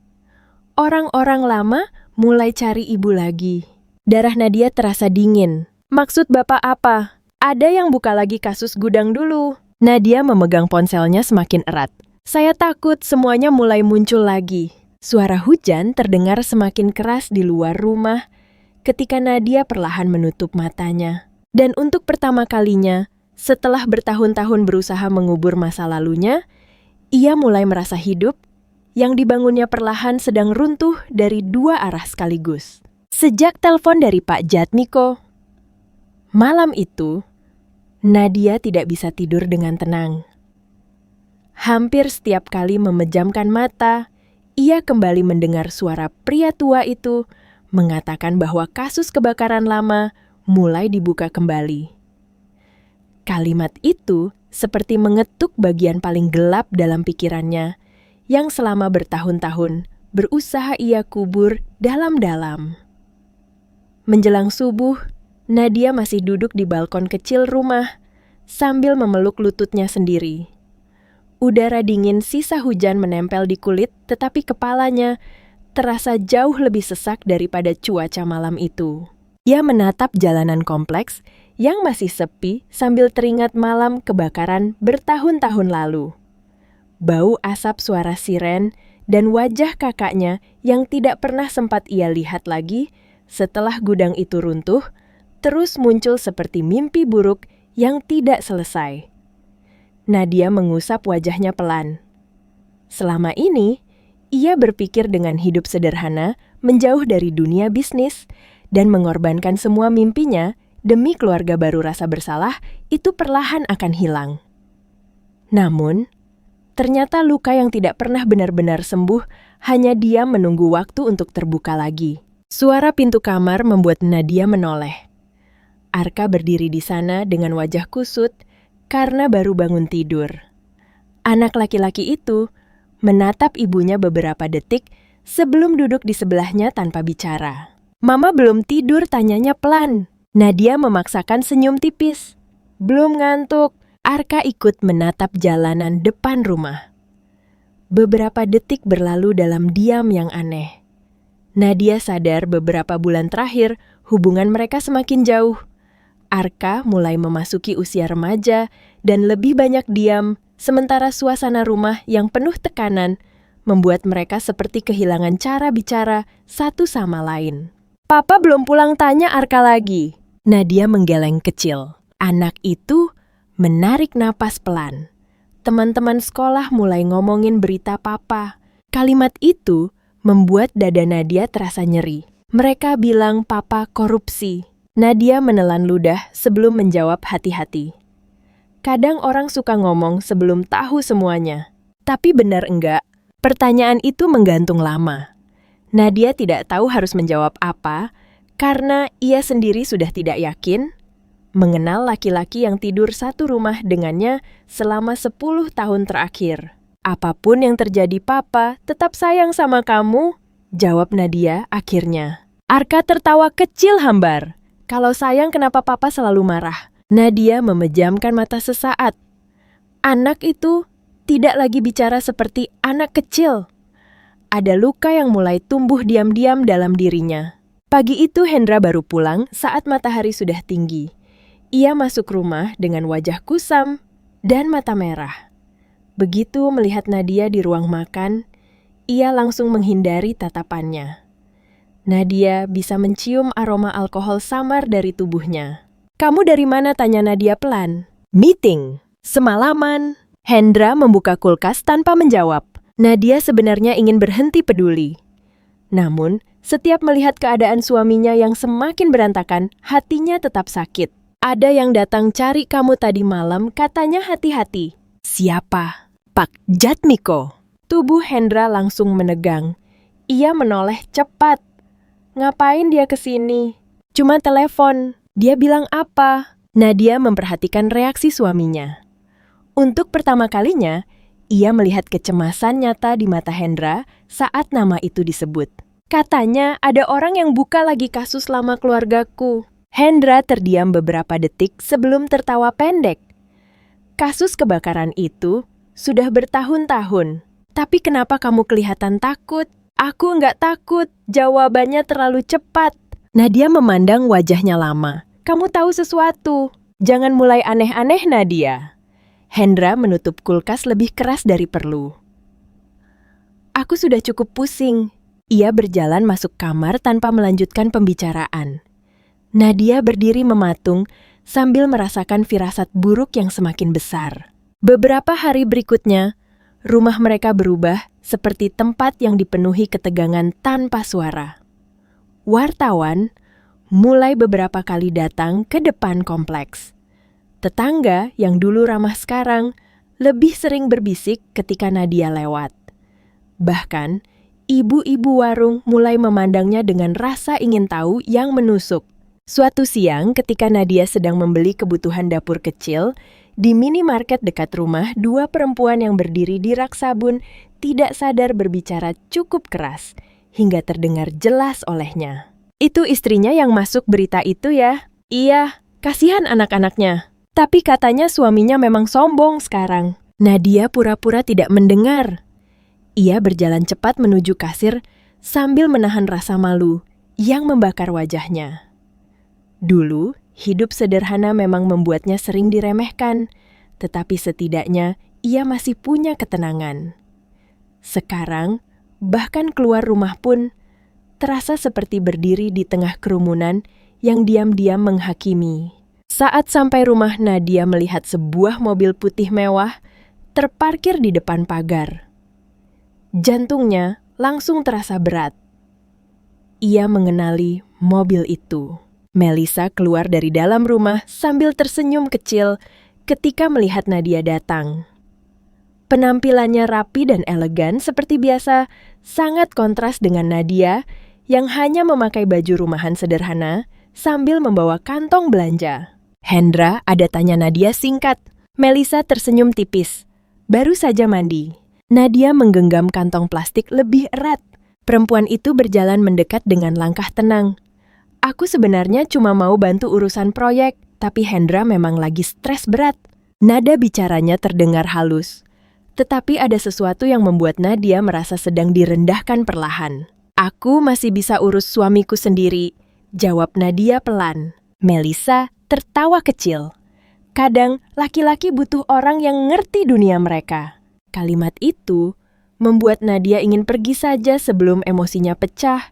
Orang-orang lama mulai cari ibu lagi. Darah Nadia terasa dingin. Maksud bapak apa? Ada yang buka lagi kasus gudang dulu. Nadia memegang ponselnya semakin erat. Saya takut semuanya mulai muncul lagi. Suara hujan terdengar semakin keras di luar rumah ketika Nadia perlahan menutup matanya. Dan untuk pertama kalinya, setelah bertahun-tahun berusaha mengubur masa lalunya, ia mulai merasa hidup yang dibangunnya perlahan sedang runtuh dari dua arah sekaligus. Sejak telepon dari Pak Jatmiko, malam itu, Nadia tidak bisa tidur dengan tenang. Hampir setiap kali memejamkan mata, ia kembali mendengar suara pria tua itu mengatakan bahwa kasus kebakaran lama mulai dibuka kembali. Kalimat itu seperti mengetuk bagian paling gelap dalam pikirannya yang selama bertahun-tahun berusaha ia kubur dalam-dalam. Menjelang subuh, Nadia masih duduk di balkon kecil rumah sambil memeluk lututnya sendiri. Udara dingin sisa hujan menempel di kulit, tetapi kepalanya terasa jauh lebih sesak daripada cuaca malam itu. Ia menatap jalanan kompleks yang masih sepi sambil teringat malam kebakaran bertahun-tahun lalu. Bau asap, suara siren, dan wajah kakaknya yang tidak pernah sempat ia lihat lagi setelah gudang itu runtuh, terus muncul seperti mimpi buruk yang tidak selesai. Nadia mengusap wajahnya pelan. Selama ini, ia berpikir dengan hidup sederhana, menjauh dari dunia bisnis, dan mengorbankan semua mimpinya demi keluarga baru. Rasa bersalah itu perlahan akan hilang. Namun, ternyata luka yang tidak pernah benar-benar sembuh hanya diam menunggu waktu untuk terbuka lagi. Suara pintu kamar membuat Nadia menoleh. Arka berdiri di sana dengan wajah kusut karena baru bangun tidur. Anak laki-laki itu menatap ibunya beberapa detik sebelum duduk di sebelahnya tanpa bicara. "Mama belum tidur?" tanyanya pelan. Nadia memaksakan senyum tipis. "Belum ngantuk." Arka ikut menatap jalanan depan rumah. Beberapa detik berlalu dalam diam yang aneh. Nadia sadar beberapa bulan terakhir hubungan mereka semakin jauh. Arka mulai memasuki usia remaja dan lebih banyak diam, sementara suasana rumah yang penuh tekanan membuat mereka seperti kehilangan cara bicara satu sama lain. "Papa belum pulang?" tanya Arka lagi. Nadia menggeleng kecil. Anak itu menarik napas pelan. Teman-teman sekolah mulai ngomongin berita papa. Kalimat itu membuat dada Nadia terasa nyeri. Mereka bilang papa korupsi. Nadia menelan ludah sebelum menjawab hati-hati. Kadang orang suka ngomong sebelum tahu semuanya. Tapi benar enggak? Pertanyaan itu menggantung lama. Nadia tidak tahu harus menjawab apa, karena ia sendiri sudah tidak yakin mengenal laki-laki yang tidur satu rumah dengannya selama 10 tahun terakhir. "Apapun yang terjadi, Papa tetap sayang sama kamu," jawab Nadia akhirnya. Arka tertawa kecil hambar. "Kalau sayang, kenapa Papa selalu marah?" Nadia memejamkan mata sesaat. Anak itu tidak lagi bicara seperti anak kecil. Ada luka yang mulai tumbuh diam-diam dalam dirinya. Pagi itu Hendra baru pulang saat matahari sudah tinggi. Ia masuk rumah dengan wajah kusam dan mata merah. Begitu melihat Nadia di ruang makan, ia langsung menghindari tatapannya. Nadia bisa mencium aroma alkohol samar dari tubuhnya. "Kamu dari mana?" tanya Nadia pelan. "Meeting. Semalaman." Hendra membuka kulkas tanpa menjawab. Nadia sebenarnya ingin berhenti peduli. Namun, setiap melihat keadaan suaminya yang semakin berantakan, hatinya tetap sakit. "Ada yang datang cari kamu tadi malam," katanya hati-hati. "Siapa?" "Pak Jatmiko." Tubuh Hendra langsung menegang. Ia menoleh cepat. "Ngapain dia kesini?" "Cuma telepon." "Dia bilang apa?" Nadia memperhatikan reaksi suaminya. Untuk pertama kalinya, ia melihat kecemasan nyata di mata Hendra saat nama itu disebut. "Katanya ada orang yang buka lagi kasus lama keluargaku." Hendra terdiam beberapa detik sebelum tertawa pendek. "Kasus kebakaran itu sudah bertahun-tahun. Tapi kenapa kamu kelihatan takut?" "Aku nggak takut." Jawabannya terlalu cepat. Nadia memandang wajahnya lama. "Kamu tahu sesuatu. Jangan mulai aneh-aneh, Nadia." Hendra menutup kulkas lebih keras dari perlu. "Aku sudah cukup pusing." Ia berjalan masuk kamar tanpa melanjutkan pembicaraan. Nadia berdiri mematung sambil merasakan firasat buruk yang semakin besar. Beberapa hari berikutnya, rumah mereka berubah seperti tempat yang dipenuhi ketegangan tanpa suara. Wartawan mulai beberapa kali datang ke depan kompleks. Tetangga yang dulu ramah sekarang lebih sering berbisik ketika Nadia lewat. Bahkan, ibu-ibu warung mulai memandangnya dengan rasa ingin tahu yang menusuk. Suatu siang ketika Nadia sedang membeli kebutuhan dapur kecil, di minimarket dekat rumah, dua perempuan yang berdiri di rak sabun tidak sadar berbicara cukup keras, hingga terdengar jelas olehnya. "Itu istrinya yang masuk berita itu ya?" "Iya, kasihan anak-anaknya. Tapi katanya suaminya memang sombong sekarang." Nadia pura-pura tidak mendengar. Ia berjalan cepat menuju kasir sambil menahan rasa malu yang membakar wajahnya. Dulu, hidup sederhana memang membuatnya sering diremehkan, tetapi setidaknya ia masih punya ketenangan. Sekarang, bahkan keluar rumah pun terasa seperti berdiri di tengah kerumunan yang diam-diam menghakimi. Saat sampai rumah, Nadia melihat sebuah mobil putih mewah terparkir di depan pagar. Jantungnya langsung terasa berat. Ia mengenali mobil itu. Melissa keluar dari dalam rumah sambil tersenyum kecil ketika melihat Nadia datang. Penampilannya rapi dan elegan seperti biasa, sangat kontras dengan Nadia yang hanya memakai baju rumahan sederhana sambil membawa kantong belanja. "Hendra, ada tanya," Nadia singkat. Melissa tersenyum tipis. "Baru saja mandi." Nadia menggenggam kantong plastik lebih erat. Perempuan itu berjalan mendekat dengan langkah tenang. "Aku sebenarnya cuma mau bantu urusan proyek, tapi Hendra memang lagi stres berat." Nada bicaranya terdengar halus. Tetapi ada sesuatu yang membuat Nadia merasa sedang direndahkan perlahan. "Aku masih bisa urus suamiku sendiri," jawab Nadia pelan. Melissa tertawa kecil. "Kadang laki-laki butuh orang yang ngerti dunia mereka." Kalimat itu membuat Nadia ingin pergi saja sebelum emosinya pecah.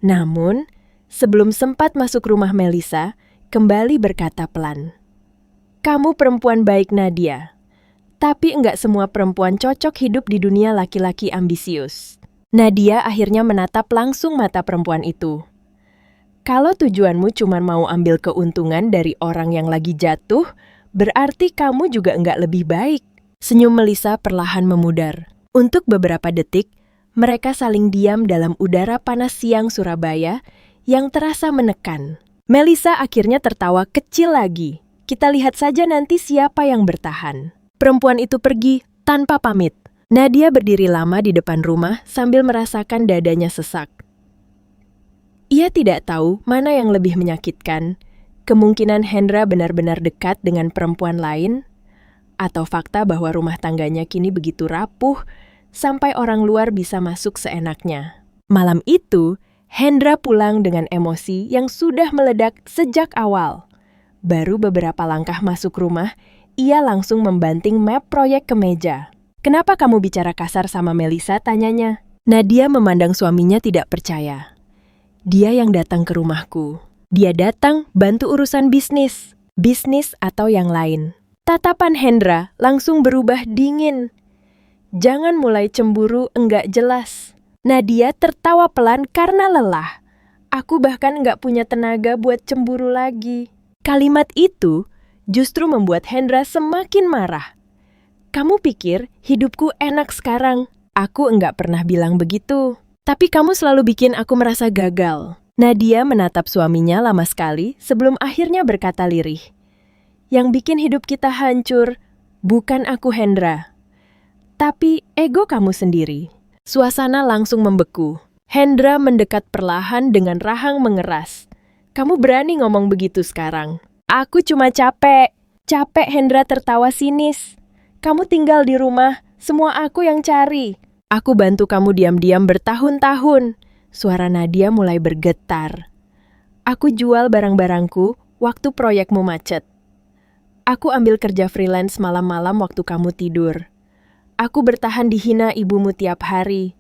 Namun, sebelum sempat masuk rumah Melissa, kembali berkata pelan, "Kamu perempuan baik, Nadia. Tapi enggak semua perempuan cocok hidup di dunia laki-laki ambisius." Nadia akhirnya menatap langsung mata perempuan itu. "Kalau tujuanmu cuma mau ambil keuntungan dari orang yang lagi jatuh, berarti kamu juga enggak lebih baik." Senyum Melissa perlahan memudar. Untuk beberapa detik, mereka saling diam dalam udara panas siang Surabaya yang terasa menekan. Melissa akhirnya tertawa kecil lagi. "Kita lihat saja nanti siapa yang bertahan." Perempuan itu pergi tanpa pamit. Nadia berdiri lama di depan rumah sambil merasakan dadanya sesak. Ia tidak tahu mana yang lebih menyakitkan, kemungkinan Hendra benar-benar dekat dengan perempuan lain, atau fakta bahwa rumah tangganya kini begitu rapuh sampai orang luar bisa masuk seenaknya. Malam itu, Hendra pulang dengan emosi yang sudah meledak sejak awal. Baru beberapa langkah masuk rumah, ia langsung membanting map proyek ke meja. "Kenapa kamu bicara kasar sama Melissa?" tanyanya. Nadia memandang suaminya tidak percaya. "Dia yang datang ke rumahku. Dia datang bantu urusan bisnis atau yang lain." Tatapan Hendra langsung berubah dingin. "Jangan mulai cemburu enggak jelas." Nadia tertawa pelan karena lelah. "Aku bahkan enggak punya tenaga buat cemburu lagi." Kalimat itu justru membuat Hendra semakin marah. "Kamu pikir hidupku enak sekarang? Aku enggak pernah bilang begitu. Tapi kamu selalu bikin aku merasa gagal." Nadia menatap suaminya lama sekali sebelum akhirnya berkata lirih, "Yang bikin hidup kita hancur bukan aku, Hendra, tapi ego kamu sendiri." Suasana langsung membeku. Hendra mendekat perlahan dengan rahang mengeras. "Kamu berani ngomong begitu sekarang?" "Aku cuma capek." "Capek?" Hendra tertawa sinis. "Kamu tinggal di rumah, semua aku yang cari. Aku bantu kamu diam-diam bertahun-tahun." Suara Nadia mulai bergetar. "Aku jual barang-barangku waktu proyekmu macet. Aku ambil kerja freelance malam-malam waktu kamu tidur. Aku bertahan dihina ibumu tiap hari.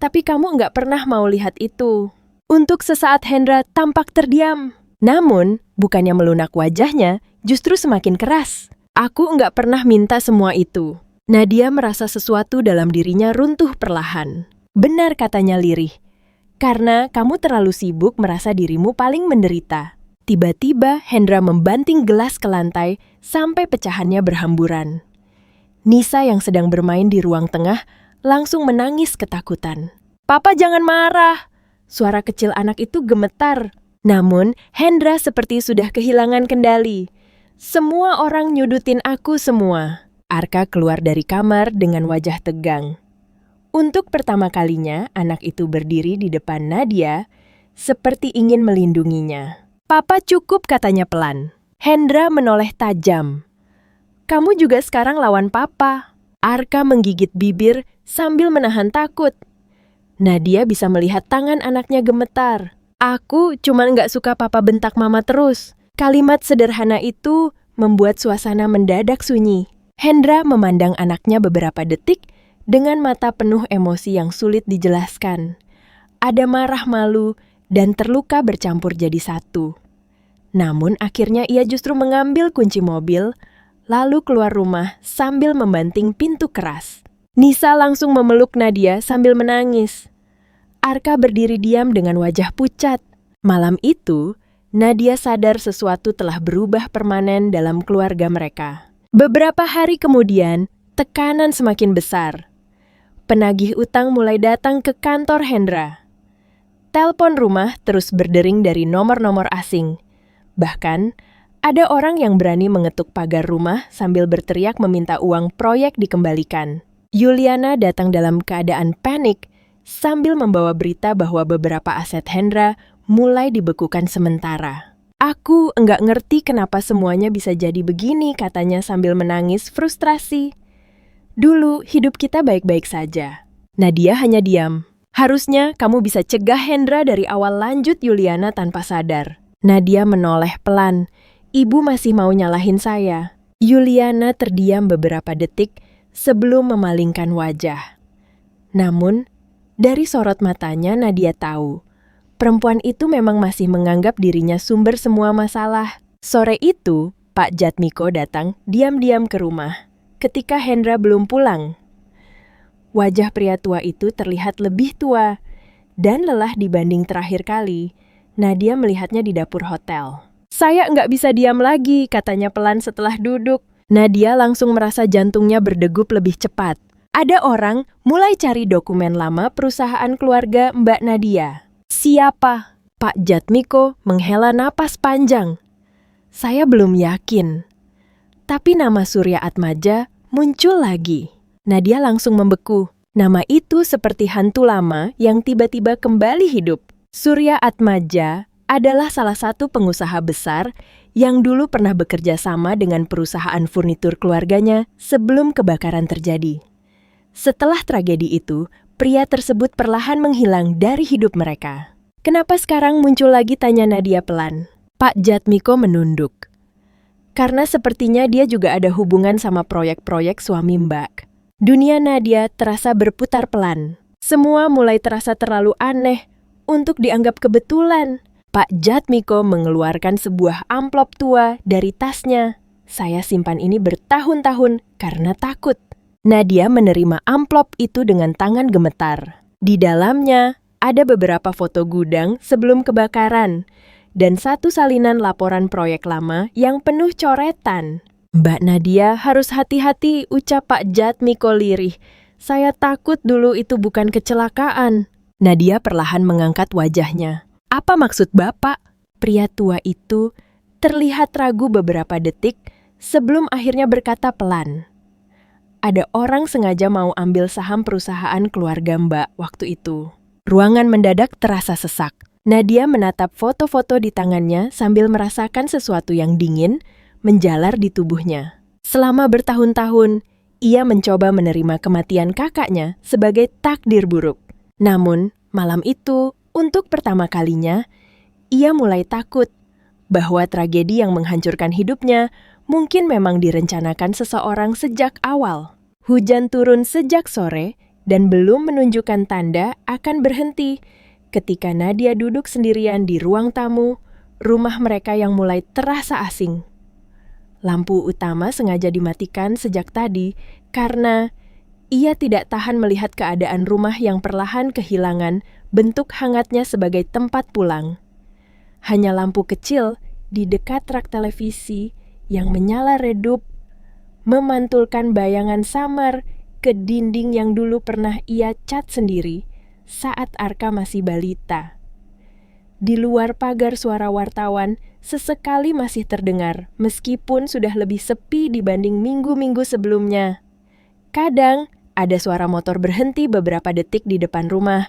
Tapi kamu enggak pernah mau lihat itu." Untuk sesaat Hendra tampak terdiam. Namun, bukannya melunak wajahnya, justru semakin keras. "Aku enggak pernah minta semua itu." Nadia merasa sesuatu dalam dirinya runtuh perlahan. "Benar," katanya lirih. "Karena kamu terlalu sibuk merasa dirimu paling menderita." Tiba-tiba Hendra membanting gelas ke lantai sampai pecahannya berhamburan. Nisa yang sedang bermain di ruang tengah langsung menangis ketakutan. "Papa, jangan marah!" Suara kecil anak itu gemetar. Namun Hendra seperti sudah kehilangan kendali. "Semua orang nyudutin aku semua." Arka keluar dari kamar dengan wajah tegang. Untuk pertama kalinya anak itu berdiri di depan Nadia seperti ingin melindunginya. "Papa, cukup," katanya pelan. Hendra menoleh tajam. Kamu juga sekarang lawan papa. Arka menggigit bibir sambil menahan takut. Nadia bisa melihat tangan anaknya gemetar. Aku cuma nggak suka papa bentak mama terus. Kalimat sederhana itu membuat suasana mendadak sunyi. Hendra memandang anaknya beberapa detik dengan mata penuh emosi yang sulit dijelaskan. Ada marah, malu, dan terluka bercampur jadi satu. Namun akhirnya ia justru mengambil kunci mobil, lalu keluar rumah sambil membanting pintu keras. Nisa langsung memeluk Nadia sambil menangis. Arka berdiri diam dengan wajah pucat. Malam itu, Nadia sadar sesuatu telah berubah permanen dalam keluarga mereka. Beberapa hari kemudian, tekanan semakin besar. Penagih utang mulai datang ke kantor Hendra. Telepon rumah terus berdering dari nomor-nomor asing. Bahkan, ada orang yang berani mengetuk pagar rumah sambil berteriak meminta uang proyek dikembalikan. Yuliana datang dalam keadaan panik sambil membawa berita bahwa beberapa aset Hendra mulai dibekukan sementara. Aku enggak ngerti kenapa semuanya bisa jadi begini, katanya sambil menangis frustasi. Dulu hidup kita baik-baik saja. Nadia hanya diam. Harusnya kamu bisa cegah Hendra dari awal, lanjut Yuliana tanpa sadar. Nadia menoleh pelan. Ibu masih mau nyalahin saya. Yuliana terdiam beberapa detik sebelum memalingkan wajah. Namun, dari sorot matanya Nadia tahu, perempuan itu memang masih menganggap dirinya sumber semua masalah. Sore itu, Pak Jatmiko datang diam-diam ke rumah ketika Hendra belum pulang. Wajah pria tua itu terlihat lebih tua dan lelah dibanding terakhir kali Nadia melihatnya di dapur hotel. Saya nggak bisa diam lagi, katanya pelan setelah duduk. Nadia langsung merasa jantungnya berdegup lebih cepat. Ada orang mulai cari dokumen lama perusahaan keluarga Mbak Nadia. Siapa? Pak Jatmiko menghela napas panjang. Saya belum yakin. Tapi nama Surya Atmaja muncul lagi. Nadia langsung membeku. Nama itu seperti hantu lama yang tiba-tiba kembali hidup. Surya Atmaja adalah salah satu pengusaha besar yang dulu pernah bekerja sama dengan perusahaan furnitur keluarganya sebelum kebakaran terjadi. Setelah tragedi itu, pria tersebut perlahan menghilang dari hidup mereka. Kenapa sekarang muncul lagi, tanya Nadia pelan. Pak Jatmiko menunduk. Karena sepertinya dia juga ada hubungan sama proyek-proyek suami Mbak. Dunia Nadia terasa berputar pelan. Semua mulai terasa terlalu aneh untuk dianggap kebetulan. Pak Jatmiko mengeluarkan sebuah amplop tua dari tasnya. Saya simpan ini bertahun-tahun karena takut. Nadia menerima amplop itu dengan tangan gemetar. Di dalamnya ada beberapa foto gudang sebelum kebakaran dan satu salinan laporan proyek lama yang penuh coretan. Mbak Nadia harus hati-hati, ucap Pak Jatmiko lirih. Saya takut dulu itu bukan kecelakaan. Nadia perlahan mengangkat wajahnya. Apa maksud Bapak? Pria tua itu terlihat ragu beberapa detik sebelum akhirnya berkata pelan. Ada orang sengaja mau ambil saham perusahaan keluarga Mbak waktu itu. Ruangan mendadak terasa sesak. Nadia menatap foto-foto di tangannya sambil merasakan sesuatu yang dingin menjalar di tubuhnya. Selama bertahun-tahun, ia mencoba menerima kematian kakaknya sebagai takdir buruk. Namun, malam itu, untuk pertama kalinya, ia mulai takut bahwa tragedi yang menghancurkan hidupnya mungkin memang direncanakan seseorang sejak awal. Hujan turun sejak sore dan belum menunjukkan tanda akan berhenti ketika Nadia duduk sendirian di ruang tamu, rumah mereka yang mulai terasa asing. Lampu utama sengaja dimatikan sejak tadi karena ia tidak tahan melihat keadaan rumah yang perlahan kehilangan bentuk hangatnya sebagai tempat pulang. Hanya lampu kecil di dekat rak televisi yang menyala redup memantulkan bayangan samar ke dinding yang dulu pernah ia cat sendiri saat Arka masih balita. Di luar pagar suara wartawan sesekali masih terdengar meskipun sudah lebih sepi dibanding minggu-minggu sebelumnya. Kadang ada suara motor berhenti beberapa detik di depan rumah,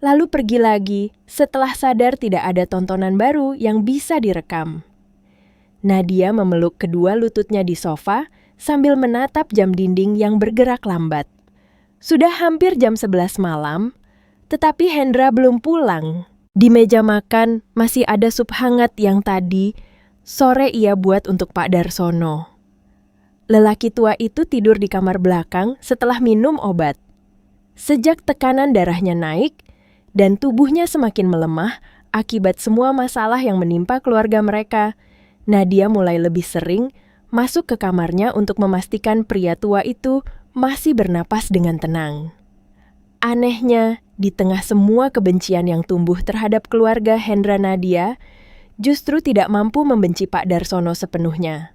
lalu pergi lagi setelah sadar tidak ada tontonan baru yang bisa direkam. Nadia memeluk kedua lututnya di sofa sambil menatap jam dinding yang bergerak lambat. Sudah hampir jam 11 malam, tetapi Hendra belum pulang. Di meja makan masih ada sup hangat yang tadi sore ia buat untuk Pak Darsono. Lelaki tua itu tidur di kamar belakang setelah minum obat. Sejak tekanan darahnya naik dan tubuhnya semakin melemah akibat semua masalah yang menimpa keluarga mereka, Nadia mulai lebih sering masuk ke kamarnya untuk memastikan pria tua itu masih bernapas dengan tenang. Anehnya, di tengah semua kebencian yang tumbuh terhadap keluarga Hendra Nadia, justru tidak mampu membenci Pak Darsono sepenuhnya.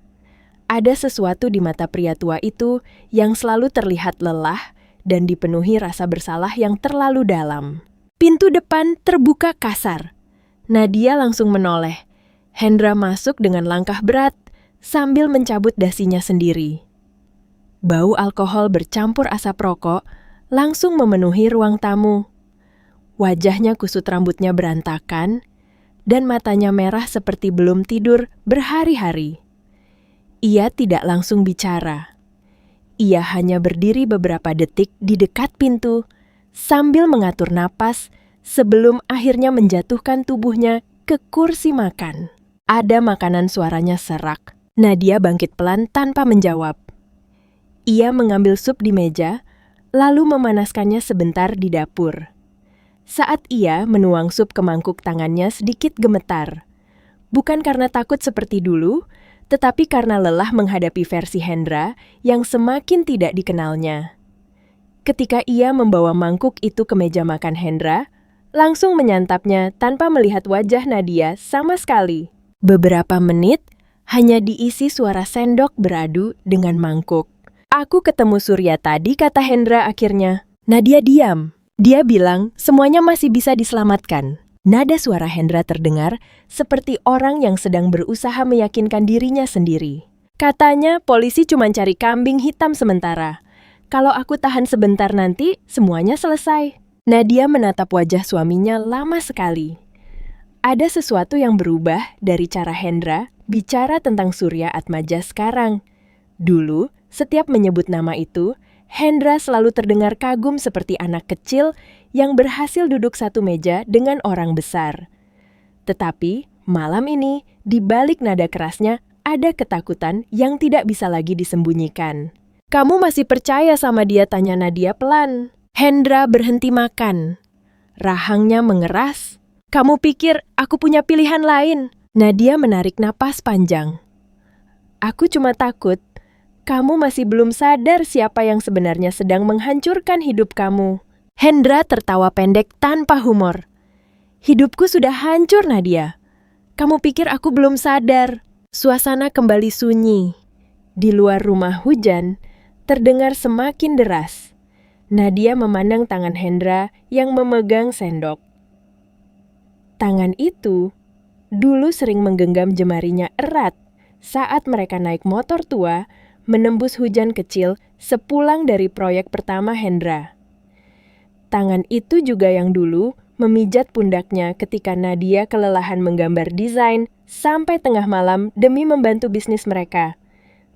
Ada sesuatu di mata pria tua itu yang selalu terlihat lelah dan dipenuhi rasa bersalah yang terlalu dalam. Pintu depan terbuka kasar. Nadia langsung menoleh. Hendra masuk dengan langkah berat sambil mencabut dasinya sendiri. Bau alkohol bercampur asap rokok langsung memenuhi ruang tamu. Wajahnya kusut rambutnya berantakan dan matanya merah seperti belum tidur berhari-hari. Ia tidak langsung bicara. Ia hanya berdiri beberapa detik di dekat pintu sambil mengatur napas sebelum akhirnya menjatuhkan tubuhnya ke kursi makan. Ada makanan suaranya serak. Nadia bangkit pelan tanpa menjawab. Ia mengambil sup di meja, lalu memanaskannya sebentar di dapur. Saat ia menuang sup ke mangkuk, tangannya sedikit gemetar. Bukan karena takut seperti dulu, tetapi karena lelah menghadapi versi Hendra yang semakin tidak dikenalnya. Ketika ia membawa mangkuk itu ke meja makan Hendra, langsung menyantapnya tanpa melihat wajah Nadia sama sekali. Beberapa menit hanya diisi suara sendok beradu dengan mangkuk. "Aku ketemu Surya tadi," kata Hendra akhirnya. Nadia diam. Dia bilang semuanya masih bisa diselamatkan. Nada suara Hendra terdengar seperti orang yang sedang berusaha meyakinkan dirinya sendiri. Katanya polisi cuma cari kambing hitam sementara. Kalau aku tahan sebentar nanti, semuanya selesai. Nadia menatap wajah suaminya lama sekali. Ada sesuatu yang berubah dari cara Hendra bicara tentang Surya Atmaja sekarang. Dulu, setiap menyebut nama itu, Hendra selalu terdengar kagum seperti anak kecil yang berhasil duduk satu meja dengan orang besar. Tetapi, malam ini, di balik nada kerasnya, ada ketakutan yang tidak bisa lagi disembunyikan. "Kamu masih percaya sama dia?" tanya Nadia pelan. Hendra berhenti makan. Rahangnya mengeras. "Kamu pikir aku punya pilihan lain?" Nadia menarik napas panjang. "Aku cuma takut kamu masih belum sadar siapa yang sebenarnya sedang menghancurkan hidup kamu." Hendra tertawa pendek tanpa humor. "Hidupku sudah hancur, Nadia. Kamu pikir aku belum sadar?" Suasana kembali sunyi. Di luar rumah hujan terdengar semakin deras. Nadia memandang tangan Hendra yang memegang sendok. Tangan itu dulu sering menggenggam jemarinya erat saat mereka naik motor tua menembus hujan kecil sepulang dari proyek pertama Hendra. Tangan itu juga yang dulu memijat pundaknya ketika Nadia kelelahan menggambar desain sampai tengah malam demi membantu bisnis mereka.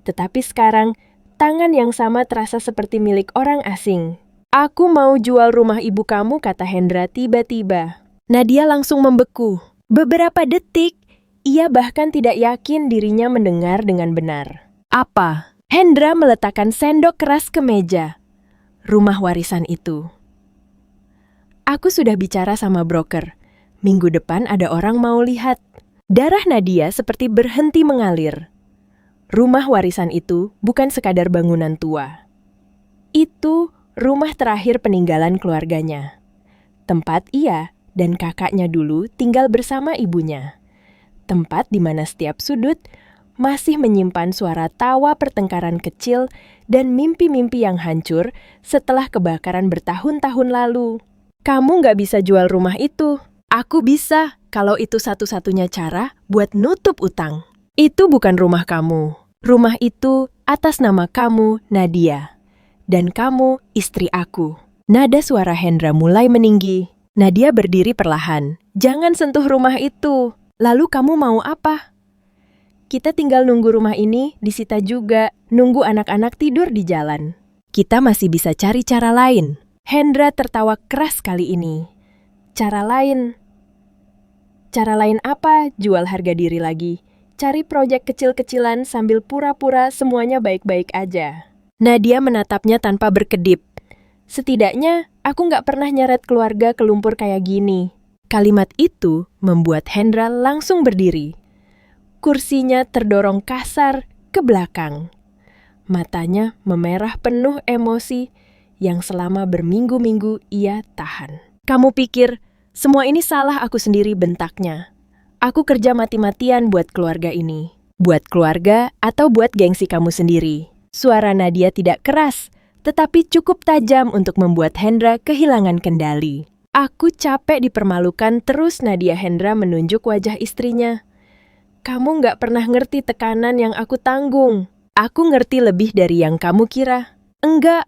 Tetapi sekarang, tangan yang sama terasa seperti milik orang asing. "Aku mau jual rumah ibu kamu," kata Hendra tiba-tiba. Nadia langsung membeku. Beberapa detik, ia bahkan tidak yakin dirinya mendengar dengan benar. "Apa?" Hendra meletakkan sendok keras ke meja. "Rumah warisan itu. Aku sudah bicara sama broker. Minggu depan ada orang mau lihat." Darah Nadia seperti berhenti mengalir. Rumah warisan itu bukan sekadar bangunan tua. Itu rumah terakhir peninggalan keluarganya. Tempat ia dan kakaknya dulu tinggal bersama ibunya. Tempat di mana setiap sudut masih menyimpan suara tawa pertengkaran kecil dan mimpi-mimpi yang hancur setelah kebakaran bertahun-tahun lalu. "Kamu nggak bisa jual rumah itu." "Aku bisa, kalau itu satu-satunya cara buat nutup utang." "Itu bukan rumah kamu. Rumah itu atas nama kamu, Nadia. Dan kamu istri aku." Nada suara Hendra mulai meninggi. Nadia berdiri perlahan. "Jangan sentuh rumah itu. Lalu kamu mau apa?" Kita tinggal nunggu rumah ini disita juga, nunggu anak-anak tidur di jalan. Kita masih bisa cari cara lain. Hendra tertawa keras kali ini. Cara lain? Cara lain apa? Jual harga diri lagi. Cari proyek kecil-kecilan sambil pura-pura semuanya baik-baik aja. Nadia menatapnya tanpa berkedip. Setidaknya, aku nggak pernah nyeret keluarga ke lumpur kayak gini. Kalimat itu membuat Hendra langsung berdiri. Kursinya terdorong kasar ke belakang. Matanya memerah penuh emosi yang selama berminggu-minggu ia tahan. Kamu pikir semua ini salah aku sendiri, bentaknya. Aku kerja mati-matian buat keluarga ini. Buat keluarga atau buat gengsi kamu sendiri. Suara Nadia tidak keras, tetapi cukup tajam untuk membuat Hendra kehilangan kendali. Aku capek dipermalukan terus, Nadia. Hendra menunjuk wajah istrinya. Kamu nggak pernah ngerti tekanan yang aku tanggung. Aku ngerti lebih dari yang kamu kira. Enggak,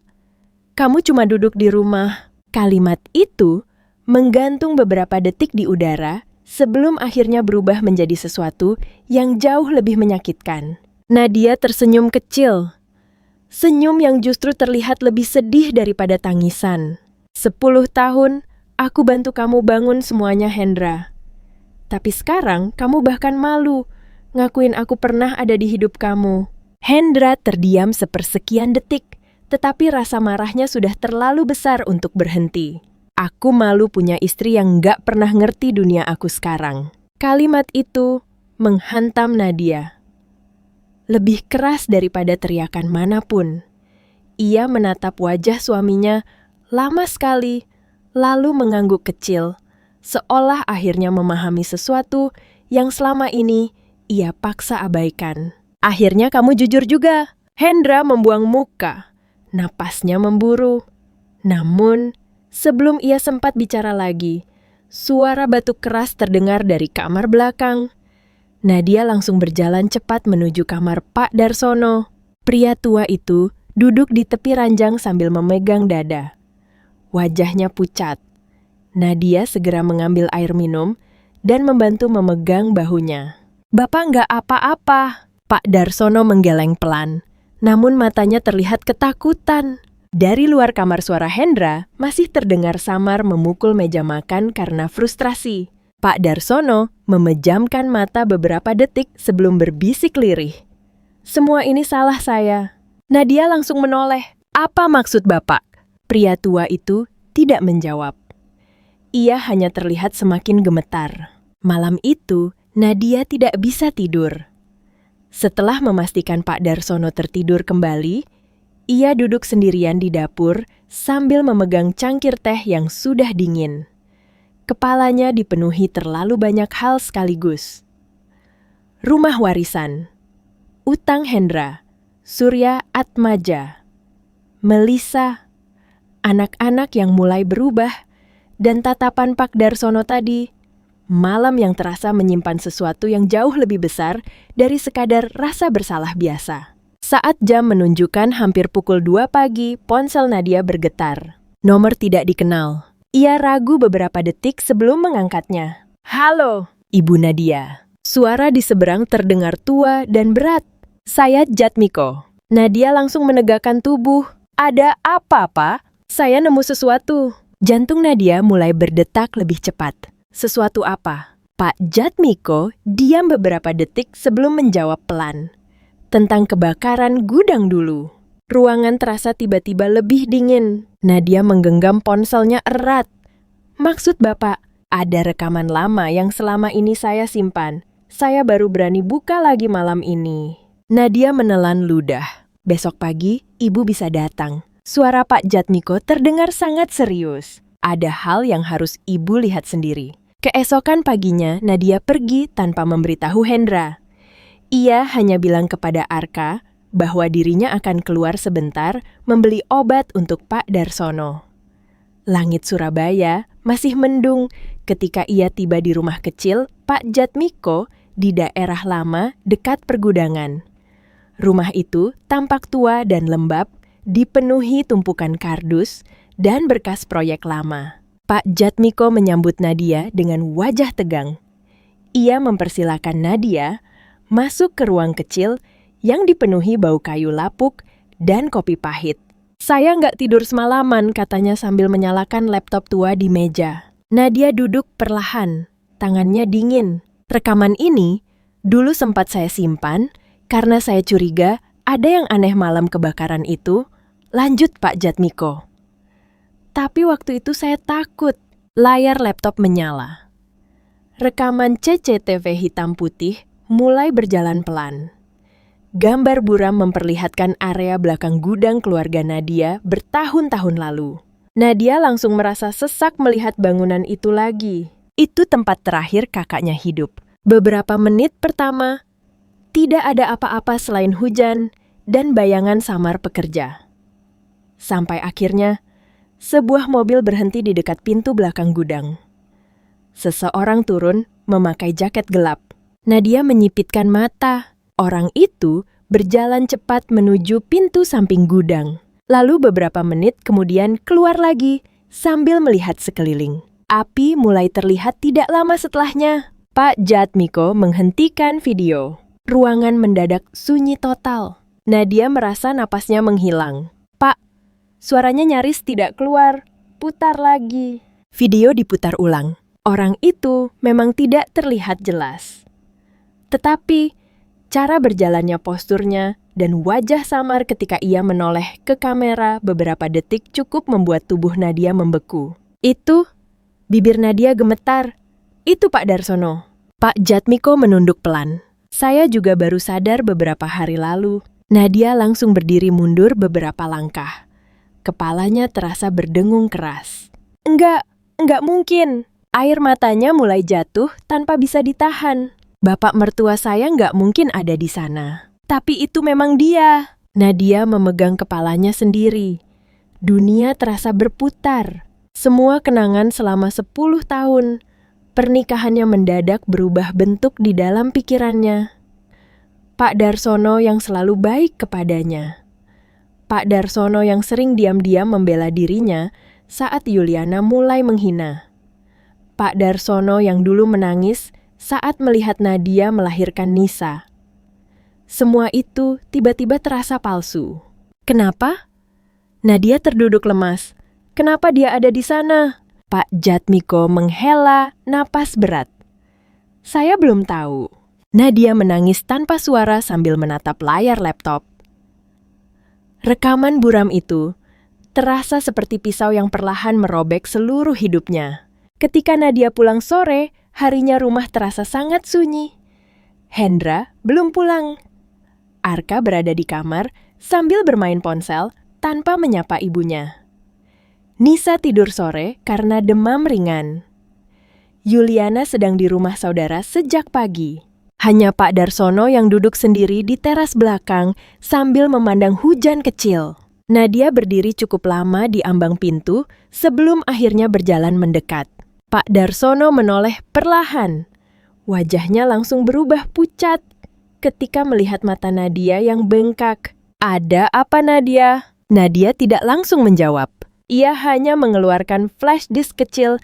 kamu cuma duduk di rumah. Kalimat itu menggantung beberapa detik di udara sebelum akhirnya berubah menjadi sesuatu yang jauh lebih menyakitkan. Nadia tersenyum kecil. Senyum yang justru terlihat lebih sedih daripada tangisan. 10 tahun, aku bantu kamu bangun semuanya, Hendra. Tapi sekarang kamu bahkan malu ngakuin aku pernah ada di hidup kamu. Hendra terdiam sepersekian detik, tetapi rasa marahnya sudah terlalu besar untuk berhenti. Aku malu punya istri yang gak pernah ngerti dunia aku sekarang. Kalimat itu menghantam Nadia. Lebih keras daripada teriakan manapun. Ia menatap wajah suaminya lama sekali, lalu mengangguk kecil, seolah akhirnya memahami sesuatu yang selama ini ia paksa abaikan. Akhirnya kamu jujur juga. Hendra membuang muka. Napasnya memburu. Namun, sebelum ia sempat bicara lagi, suara batuk keras terdengar dari kamar belakang. Nadia langsung berjalan cepat menuju kamar Pak Darsono. Pria tua itu duduk di tepi ranjang sambil memegang dada. Wajahnya pucat. Nadia segera mengambil air minum dan membantu memegang bahunya. Bapak nggak apa-apa. Pak Darsono menggeleng pelan, namun matanya terlihat ketakutan. Dari luar kamar suara Hendra masih terdengar samar memukul meja makan karena frustrasi. Pak Darsono memejamkan mata beberapa detik sebelum berbisik lirih. Semua ini salah saya. Nadia langsung menoleh. Apa maksud Bapak? Pria tua itu tidak menjawab. Ia hanya terlihat semakin gemetar. Malam itu, Nadia tidak bisa tidur. Setelah memastikan Pak Darsono tertidur kembali, ia duduk sendirian di dapur sambil memegang cangkir teh yang sudah dingin. Kepalanya dipenuhi terlalu banyak hal sekaligus. Rumah warisan, utang Hendra, Surya Atmaja, Melisa, anak-anak yang mulai berubah, dan tatapan Pak Darsono tadi. Malam yang terasa menyimpan sesuatu yang jauh lebih besar dari sekadar rasa bersalah biasa. Saat jam menunjukkan hampir pukul 2 pagi, ponsel Nadia bergetar. Nomor tidak dikenal. Ia ragu beberapa detik sebelum mengangkatnya. Halo, Ibu Nadia. Suara di seberang terdengar tua dan berat. Saya Jatmiko. Nadia langsung menegakkan tubuh. Ada apa, Pak? Saya nemu sesuatu. Jantung Nadia mulai berdetak lebih cepat. Sesuatu apa? Pak Jatmiko diam beberapa detik sebelum menjawab pelan. Tentang kebakaran gudang dulu. Ruangan terasa tiba-tiba lebih dingin. Nadia menggenggam ponselnya erat. Maksud Bapak, ada rekaman lama yang selama ini saya simpan. Saya baru berani buka lagi malam ini. Nadia menelan ludah. Besok pagi, Ibu bisa datang. Suara Pak Jatmiko terdengar sangat serius. Ada hal yang harus Ibu lihat sendiri. Keesokan paginya, Nadia pergi tanpa memberitahu Hendra. Ia hanya bilang kepada Arka bahwa dirinya akan keluar sebentar membeli obat untuk Pak Darsono. Langit Surabaya masih mendung ketika ia tiba di rumah kecil Pak Jatmiko di daerah lama dekat pergudangan. Rumah itu tampak tua dan lembab, dipenuhi tumpukan kardus dan berkas proyek lama. Pak Jatmiko menyambut Nadia dengan wajah tegang. Ia mempersilakan Nadia masuk ke ruang kecil yang dipenuhi bau kayu lapuk dan kopi pahit. "Saya nggak tidur semalaman," katanya sambil menyalakan laptop tua di meja. Nadia duduk perlahan, tangannya dingin. Rekaman ini dulu sempat saya simpan karena saya curiga ada yang aneh malam kebakaran itu. Lanjut Pak Jatmiko. Tapi waktu itu saya takut. Layar laptop menyala. Rekaman CCTV hitam putih mulai berjalan pelan. Gambar buram memperlihatkan area belakang gudang keluarga Nadia bertahun-tahun lalu. Nadia langsung merasa sesak melihat bangunan itu lagi. Itu tempat terakhir kakaknya hidup. Beberapa menit pertama, tidak ada apa-apa selain hujan dan bayangan samar pekerja. Sampai akhirnya, sebuah mobil berhenti di dekat pintu belakang gudang. Seseorang turun memakai jaket gelap. Nadia menyipitkan mata. Orang itu berjalan cepat menuju pintu samping gudang. Lalu beberapa menit kemudian keluar lagi sambil melihat sekeliling. Api mulai terlihat tidak lama setelahnya. Pak Jatmiko menghentikan video. Ruangan mendadak sunyi total. Nadia merasa napasnya menghilang. "Pak, suaranya nyaris tidak keluar. Putar lagi." Video diputar ulang. Orang itu memang tidak terlihat jelas. Tetapi, cara berjalannya posturnya dan wajah samar ketika ia menoleh ke kamera beberapa detik cukup membuat tubuh Nadia membeku. "Itu, bibir Nadia gemetar. Itu Pak Darsono." Pak Jatmiko menunduk pelan. "Saya juga baru sadar beberapa hari lalu." Nadia langsung berdiri mundur beberapa langkah. Kepalanya terasa berdengung keras. Enggak mungkin." Air matanya mulai jatuh tanpa bisa ditahan. "Bapak mertua saya nggak mungkin ada di sana." "Tapi itu memang dia." Nadia memegang kepalanya sendiri. Dunia terasa berputar. Semua kenangan selama 10 tahun. Pernikahannya mendadak berubah bentuk di dalam pikirannya. Pak Darsono yang selalu baik kepadanya. Pak Darsono yang sering diam-diam membela dirinya saat Yuliana mulai menghina. Pak Darsono yang dulu menangis saat melihat Nadia melahirkan Nisa. Semua itu tiba-tiba terasa palsu. Kenapa? Nadia terduduk lemas. Kenapa dia ada di sana? Pak Jatmiko menghela napas berat. "Saya belum tahu." Nadia menangis tanpa suara sambil menatap layar laptop. Rekaman buram itu terasa seperti pisau yang perlahan merobek seluruh hidupnya. Ketika Nadia pulang sore, harinya rumah terasa sangat sunyi. Hendra belum pulang. Arka berada di kamar sambil bermain ponsel tanpa menyapa ibunya. Nisa tidur sore karena demam ringan. Yuliana sedang di rumah saudara sejak pagi. Hanya Pak Darsono yang duduk sendiri di teras belakang sambil memandang hujan kecil. Nadia berdiri cukup lama di ambang pintu sebelum akhirnya berjalan mendekat. Pak Darsono menoleh perlahan. Wajahnya langsung berubah pucat ketika melihat mata Nadia yang bengkak. "Ada apa, Nadia?" Nadia tidak langsung menjawab. Ia hanya mengeluarkan flash disk kecil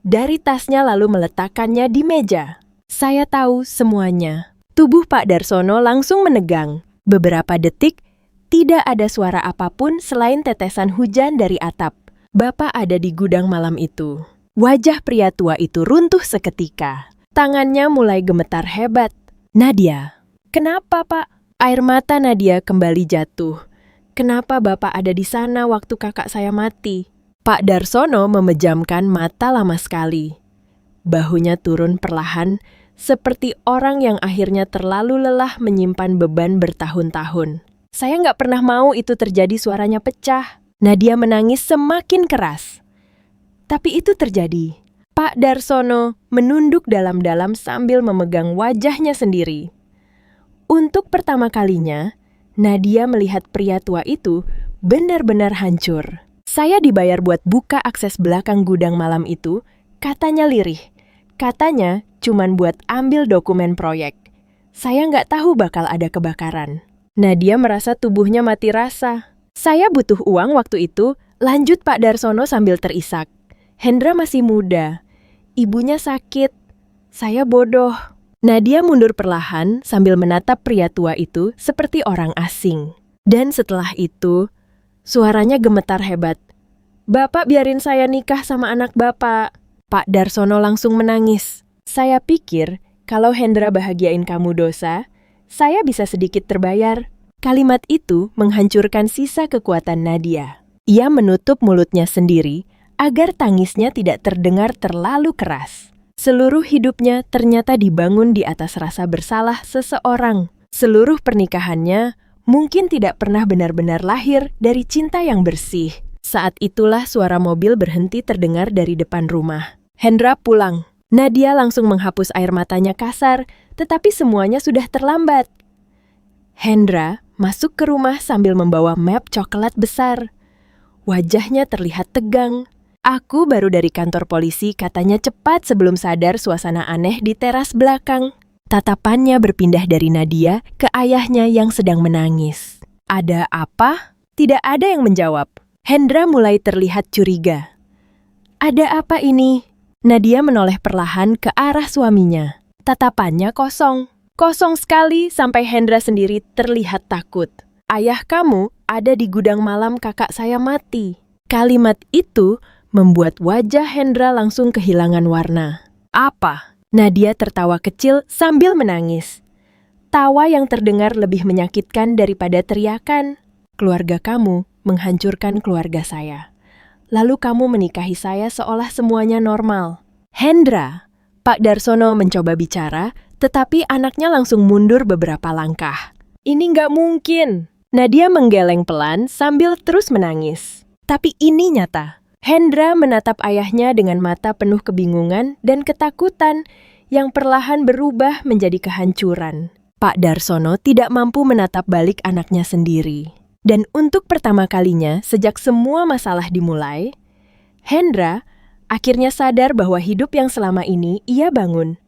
dari tasnya lalu meletakkannya di meja. "Saya tahu semuanya." Tubuh Pak Darsono langsung menegang. Beberapa detik, tidak ada suara apapun selain tetesan hujan dari atap. Bapak ada di gudang malam itu. Wajah pria tua itu runtuh seketika. Tangannya mulai gemetar hebat. "Nadia." "Kenapa, Pak?" Air mata Nadia kembali jatuh. "Kenapa Bapak ada di sana waktu kakak saya mati?" Pak Darsono memejamkan mata lama sekali. Bahunya turun perlahan, seperti orang yang akhirnya terlalu lelah menyimpan beban bertahun-tahun. "Saya nggak pernah mau itu terjadi." Suaranya pecah. Nadia menangis semakin keras. Tapi itu terjadi. Pak Darsono menunduk dalam-dalam sambil memegang wajahnya sendiri. Untuk pertama kalinya, Nadia melihat pria tua itu benar-benar hancur. "Saya dibayar buat buka akses belakang gudang malam itu," katanya lirih. "Katanya cuman buat ambil dokumen proyek. Saya nggak tahu bakal ada kebakaran." Nadia merasa tubuhnya mati rasa. "Saya butuh uang waktu itu," lanjut Pak Darsono sambil terisak. "Hendra masih muda. Ibunya sakit. Saya bodoh." Nadia mundur perlahan sambil menatap pria tua itu seperti orang asing. Dan setelah itu, suaranya gemetar hebat. "Bapak biarin saya nikah sama anak Bapak." Pak Darsono langsung menangis. "Saya pikir kalau Hendra bahagiain kamu dosa, saya bisa sedikit terbayar." Kalimat itu menghancurkan sisa kekuatan Nadia. Ia menutup mulutnya sendiri agar tangisnya tidak terdengar terlalu keras. Seluruh hidupnya ternyata dibangun di atas rasa bersalah seseorang. Seluruh pernikahannya mungkin tidak pernah benar-benar lahir dari cinta yang bersih. Saat itulah suara mobil berhenti terdengar dari depan rumah. Hendra pulang. Nadia langsung menghapus air matanya kasar, tetapi semuanya sudah terlambat. Hendra masuk ke rumah sambil membawa map coklat besar. Wajahnya terlihat tegang. "Aku baru dari kantor polisi," katanya cepat sebelum sadar suasana aneh di teras belakang. Tatapannya berpindah dari Nadia ke ayahnya yang sedang menangis. "Ada apa?" Tidak ada yang menjawab. Hendra mulai terlihat curiga. "Ada apa ini?" Nadia menoleh perlahan ke arah suaminya. Tatapannya kosong. Kosong sekali sampai Hendra sendiri terlihat takut. "Ayah kamu ada di gudang malam kakak saya mati." Kalimat itu membuat wajah Hendra langsung kehilangan warna. "Apa?" Nadia tertawa kecil sambil menangis. Tawa yang terdengar lebih menyakitkan daripada teriakan. "Keluarga kamu menghancurkan keluarga saya. Lalu kamu menikahi saya seolah semuanya normal." "Hendra," Pak Darsono mencoba bicara, tetapi anaknya langsung mundur beberapa langkah. "Ini nggak mungkin." Nadia menggeleng pelan sambil terus menangis. Tapi ini nyata. Hendra menatap ayahnya dengan mata penuh kebingungan dan ketakutan yang perlahan berubah menjadi kehancuran. Pak Darsono tidak mampu menatap balik anaknya sendiri. Dan untuk pertama kalinya sejak semua masalah dimulai, Hendra akhirnya sadar bahwa hidup yang selama ini ia bangun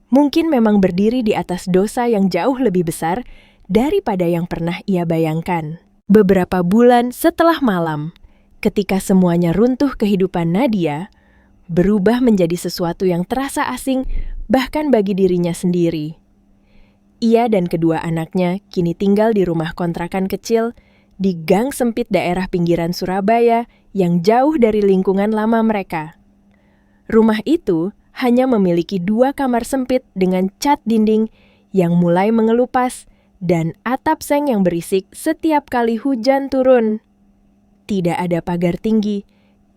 mungkin memang berdiri di atas dosa yang jauh lebih besar daripada yang pernah ia bayangkan. Beberapa bulan setelah malam, ketika semuanya runtuh, kehidupan Nadia berubah menjadi sesuatu yang terasa asing bahkan bagi dirinya sendiri. Ia dan kedua anaknya kini tinggal di rumah kontrakan kecil di gang sempit daerah pinggiran Surabaya yang jauh dari lingkungan lama mereka. Rumah itu hanya memiliki 2 kamar sempit dengan cat dinding yang mulai mengelupas dan atap seng yang berisik setiap kali hujan turun. Tidak ada pagar tinggi,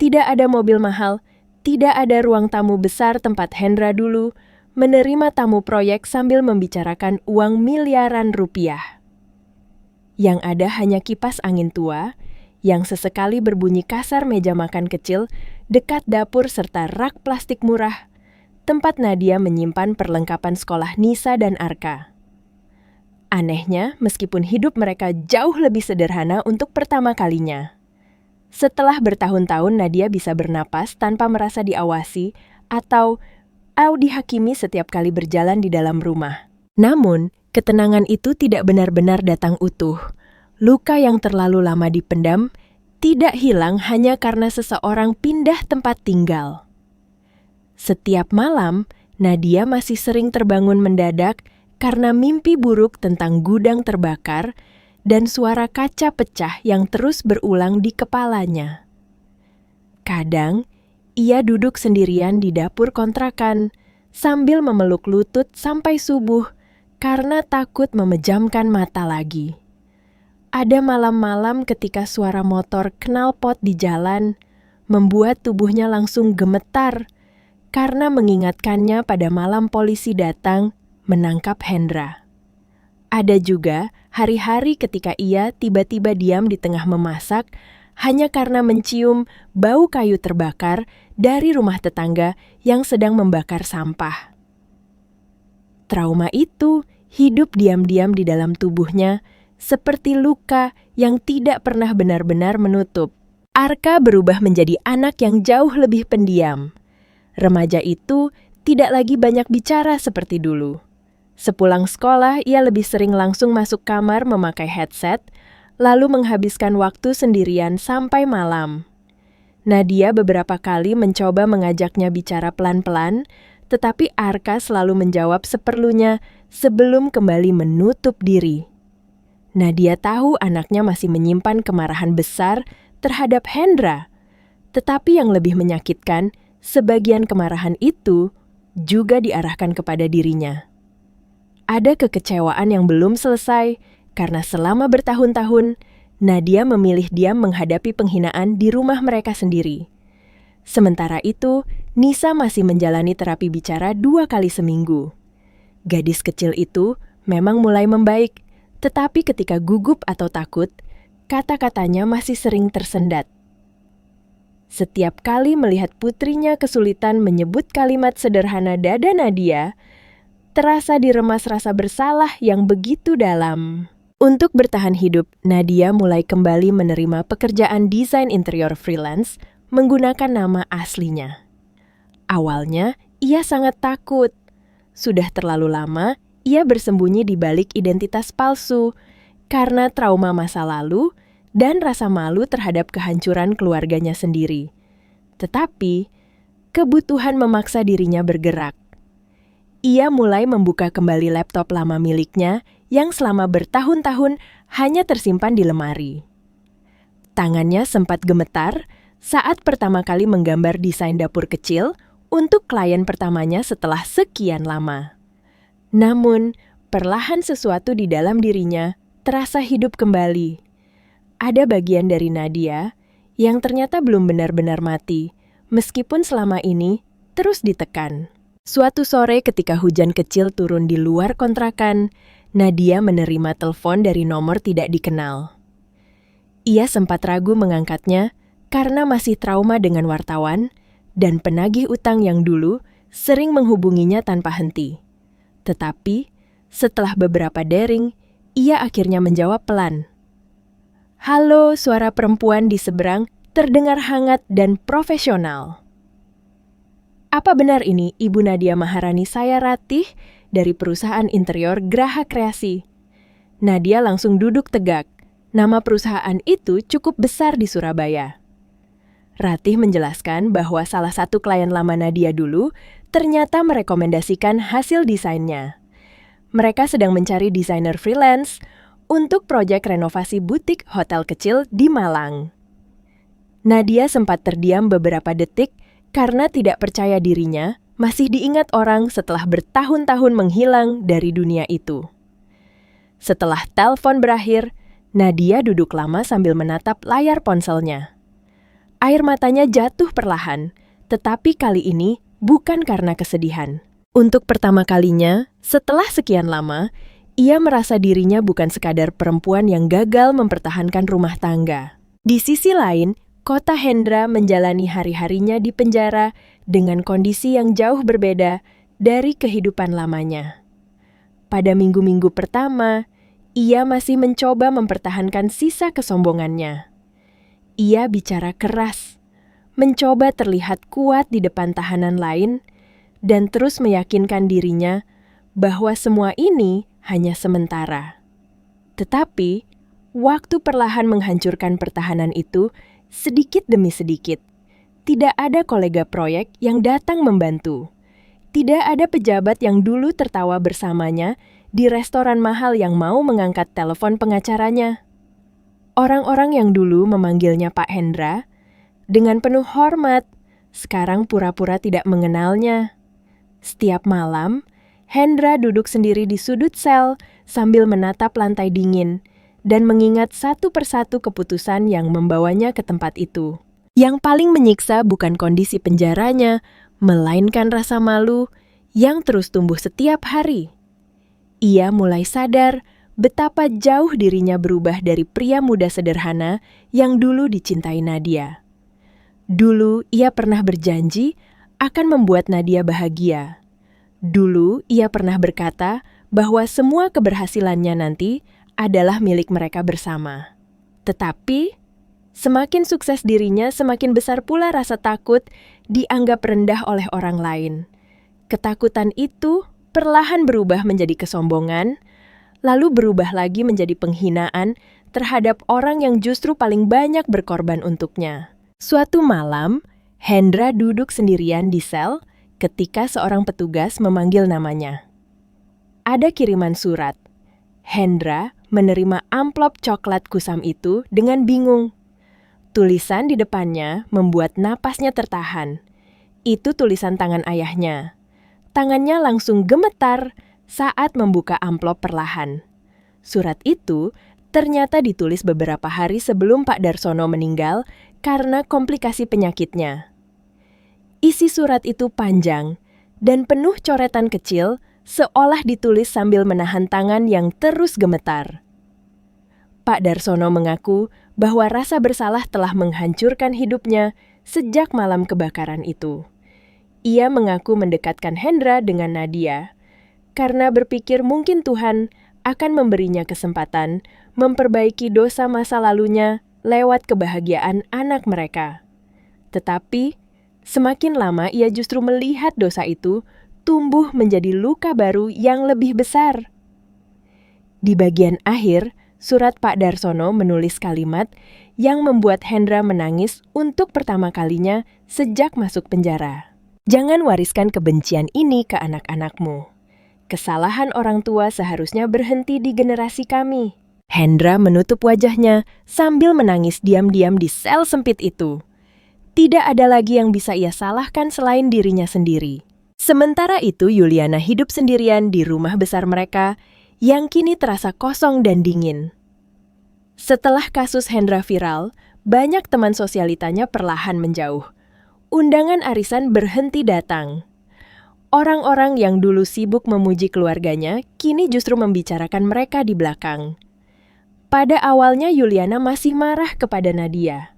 tidak ada mobil mahal, tidak ada ruang tamu besar tempat Hendra dulu menerima tamu proyek sambil membicarakan uang miliaran rupiah. Yang ada hanya kipas angin tua yang sesekali berbunyi kasar meja makan kecil dekat dapur serta rak plastik murah, tempat Nadia menyimpan perlengkapan sekolah Nisa dan Arka. Anehnya, meskipun hidup mereka jauh lebih sederhana untuk pertama kalinya. Setelah bertahun-tahun Nadia bisa bernapas tanpa merasa diawasi atau dihakimi setiap kali berjalan di dalam rumah. Namun, ketenangan itu tidak benar-benar datang utuh. Luka yang terlalu lama dipendam tidak hilang hanya karena seseorang pindah tempat tinggal. Setiap malam, Nadia masih sering terbangun mendadak karena mimpi buruk tentang gudang terbakar dan suara kaca pecah yang terus berulang di kepalanya. Kadang, ia duduk sendirian di dapur kontrakan sambil memeluk lutut sampai subuh karena takut memejamkan mata lagi. Ada malam-malam ketika suara motor knalpot di jalan membuat tubuhnya langsung gemetar karena mengingatkannya pada malam polisi datang menangkap Hendra. Ada juga hari-hari ketika ia tiba-tiba diam di tengah memasak hanya karena mencium bau kayu terbakar dari rumah tetangga yang sedang membakar sampah. Trauma itu hidup diam-diam di dalam tubuhnya seperti luka yang tidak pernah benar-benar menutup. Arka berubah menjadi anak yang jauh lebih pendiam. Remaja itu tidak lagi banyak bicara seperti dulu. Sepulang sekolah, ia lebih sering langsung masuk kamar memakai headset, lalu menghabiskan waktu sendirian sampai malam. Nadia beberapa kali mencoba mengajaknya bicara pelan-pelan, tetapi Arka selalu menjawab seperlunya sebelum kembali menutup diri. Nadia tahu anaknya masih menyimpan kemarahan besar terhadap Hendra, tetapi yang lebih menyakitkan, sebagian kemarahan itu juga diarahkan kepada dirinya. Ada kekecewaan yang belum selesai karena selama bertahun-tahun, Nadia memilih diam menghadapi penghinaan di rumah mereka sendiri. Sementara itu, Nisa masih menjalani terapi bicara 2 kali seminggu. Gadis kecil itu memang mulai membaik, tetapi ketika gugup atau takut, kata-katanya masih sering tersendat. Setiap kali melihat putrinya kesulitan menyebut kalimat sederhana dada Nadia, terasa diremas rasa bersalah yang begitu dalam. Untuk bertahan hidup, Nadia mulai kembali menerima pekerjaan desain interior freelance menggunakan nama aslinya. Awalnya, ia sangat takut. Sudah terlalu lama, ia bersembunyi di balik identitas palsu karena trauma masa lalu dan rasa malu terhadap kehancuran keluarganya sendiri. Tetapi, kebutuhan memaksa dirinya bergerak. Ia mulai membuka kembali laptop lama miliknya yang selama bertahun-tahun hanya tersimpan di lemari. Tangannya sempat gemetar saat pertama kali menggambar desain dapur kecil untuk klien pertamanya setelah sekian lama. Namun, perlahan sesuatu di dalam dirinya terasa hidup kembali. Ada bagian dari Nadia yang ternyata belum benar-benar mati, meskipun selama ini terus ditekan. Suatu sore ketika hujan kecil turun di luar kontrakan, Nadia menerima telepon dari nomor tidak dikenal. Ia sempat ragu mengangkatnya karena masih trauma dengan wartawan dan penagih utang yang dulu sering menghubunginya tanpa henti. Tetapi, setelah beberapa dering, ia akhirnya menjawab pelan. "Halo," suara perempuan di seberang terdengar hangat dan profesional. "Apa benar ini Ibu Nadia Maharani? Saya Ratih dari perusahaan interior Graha Kreasi." Nadia langsung duduk tegak. Nama perusahaan itu cukup besar di Surabaya. Ratih menjelaskan bahwa salah satu klien lama Nadia dulu ternyata merekomendasikan hasil desainnya. Mereka sedang mencari desainer freelance untuk proyek renovasi butik hotel kecil di Malang. Nadia sempat terdiam beberapa detik karena tidak percaya dirinya masih diingat orang setelah bertahun-tahun menghilang dari dunia itu. Setelah telepon berakhir, Nadia duduk lama sambil menatap layar ponselnya. Air matanya jatuh perlahan, tetapi kali ini bukan karena kesedihan. Untuk pertama kalinya, setelah sekian lama, ia merasa dirinya bukan sekadar perempuan yang gagal mempertahankan rumah tangga. Di sisi lain, kota Hendra menjalani hari-harinya di penjara dengan kondisi yang jauh berbeda dari kehidupan lamanya. Pada minggu-minggu pertama, ia masih mencoba mempertahankan sisa kesombongannya. Ia bicara keras, mencoba terlihat kuat di depan tahanan lain, dan terus meyakinkan dirinya bahwa semua ini hanya sementara. Tetapi, waktu perlahan menghancurkan pertahanan itu sedikit demi sedikit. Tidak ada kolega proyek yang datang membantu. Tidak ada pejabat yang dulu tertawa bersamanya di restoran mahal yang mau mengangkat telepon pengacaranya. Orang-orang yang dulu memanggilnya Pak Hendra, dengan penuh hormat, sekarang pura-pura tidak mengenalnya. Setiap malam, Hendra duduk sendiri di sudut sel sambil menatap lantai dingin dan mengingat satu persatu keputusan yang membawanya ke tempat itu. Yang paling menyiksa bukan kondisi penjaranya, melainkan rasa malu yang terus tumbuh setiap hari. Ia mulai sadar betapa jauh dirinya berubah dari pria muda sederhana yang dulu dicintai Nadia. Dulu ia pernah berjanji akan membuat Nadia bahagia. Dulu ia pernah berkata bahwa semua keberhasilannya nanti adalah milik mereka bersama. Tetapi, semakin sukses dirinya, semakin besar pula rasa takut dianggap rendah oleh orang lain. Ketakutan itu perlahan berubah menjadi kesombongan, lalu berubah lagi menjadi penghinaan terhadap orang yang justru paling banyak berkorban untuknya. Suatu malam, Hendra duduk sendirian di sel ketika seorang petugas memanggil namanya. Ada kiriman surat. Hendra menerima amplop coklat kusam itu dengan bingung. Tulisan di depannya membuat napasnya tertahan. Itu tulisan tangan ayahnya. Tangannya langsung gemetar saat membuka amplop perlahan. Surat itu ternyata ditulis beberapa hari sebelum Pak Darsono meninggal karena komplikasi penyakitnya. Isi surat itu panjang dan penuh coretan kecil seolah ditulis sambil menahan tangan yang terus gemetar. Pak Darsono mengaku bahwa rasa bersalah telah menghancurkan hidupnya sejak malam kebakaran itu. Ia mengaku mendekatkan Hendra dengan Nadia karena berpikir mungkin Tuhan akan memberinya kesempatan memperbaiki dosa masa lalunya lewat kebahagiaan anak mereka. Tetapi, semakin lama ia justru melihat dosa itu tumbuh menjadi luka baru yang lebih besar. Di bagian akhir, surat Pak Darsono menulis kalimat yang membuat Hendra menangis untuk pertama kalinya sejak masuk penjara. Jangan wariskan kebencian ini ke anak-anakmu. Kesalahan orang tua seharusnya berhenti di generasi kami. Hendra menutup wajahnya sambil menangis diam-diam di sel sempit itu. Tidak ada lagi yang bisa ia salahkan selain dirinya sendiri. Sementara itu, Yuliana hidup sendirian di rumah besar mereka yang kini terasa kosong dan dingin. Setelah kasus Hendra viral, banyak teman sosialitanya perlahan menjauh. Undangan arisan berhenti datang. Orang-orang yang dulu sibuk memuji keluarganya, kini justru membicarakan mereka di belakang. Pada awalnya Yuliana masih marah kepada Nadia.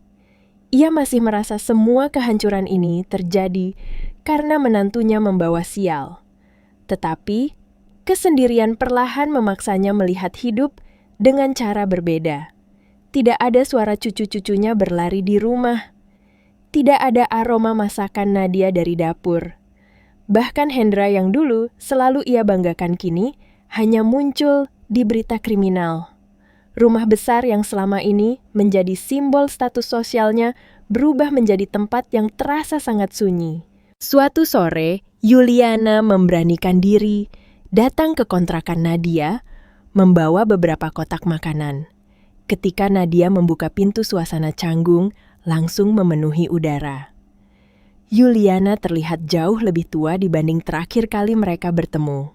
Ia masih merasa semua kehancuran ini terjadi karena menantunya membawa sial. Tetapi, kesendirian perlahan memaksanya melihat hidup dengan cara berbeda. Tidak ada suara cucu-cucunya berlari di rumah. Tidak ada aroma masakan Nadia dari dapur. Bahkan Hendra yang dulu selalu ia banggakan kini hanya muncul di berita kriminal. Rumah besar yang selama ini menjadi simbol status sosialnya berubah menjadi tempat yang terasa sangat sunyi. Suatu sore, Yuliana memberanikan diri datang ke kontrakan Nadia, membawa beberapa kotak makanan. Ketika Nadia membuka pintu, suasana canggung langsung memenuhi udara. Yuliana terlihat jauh lebih tua dibanding terakhir kali mereka bertemu.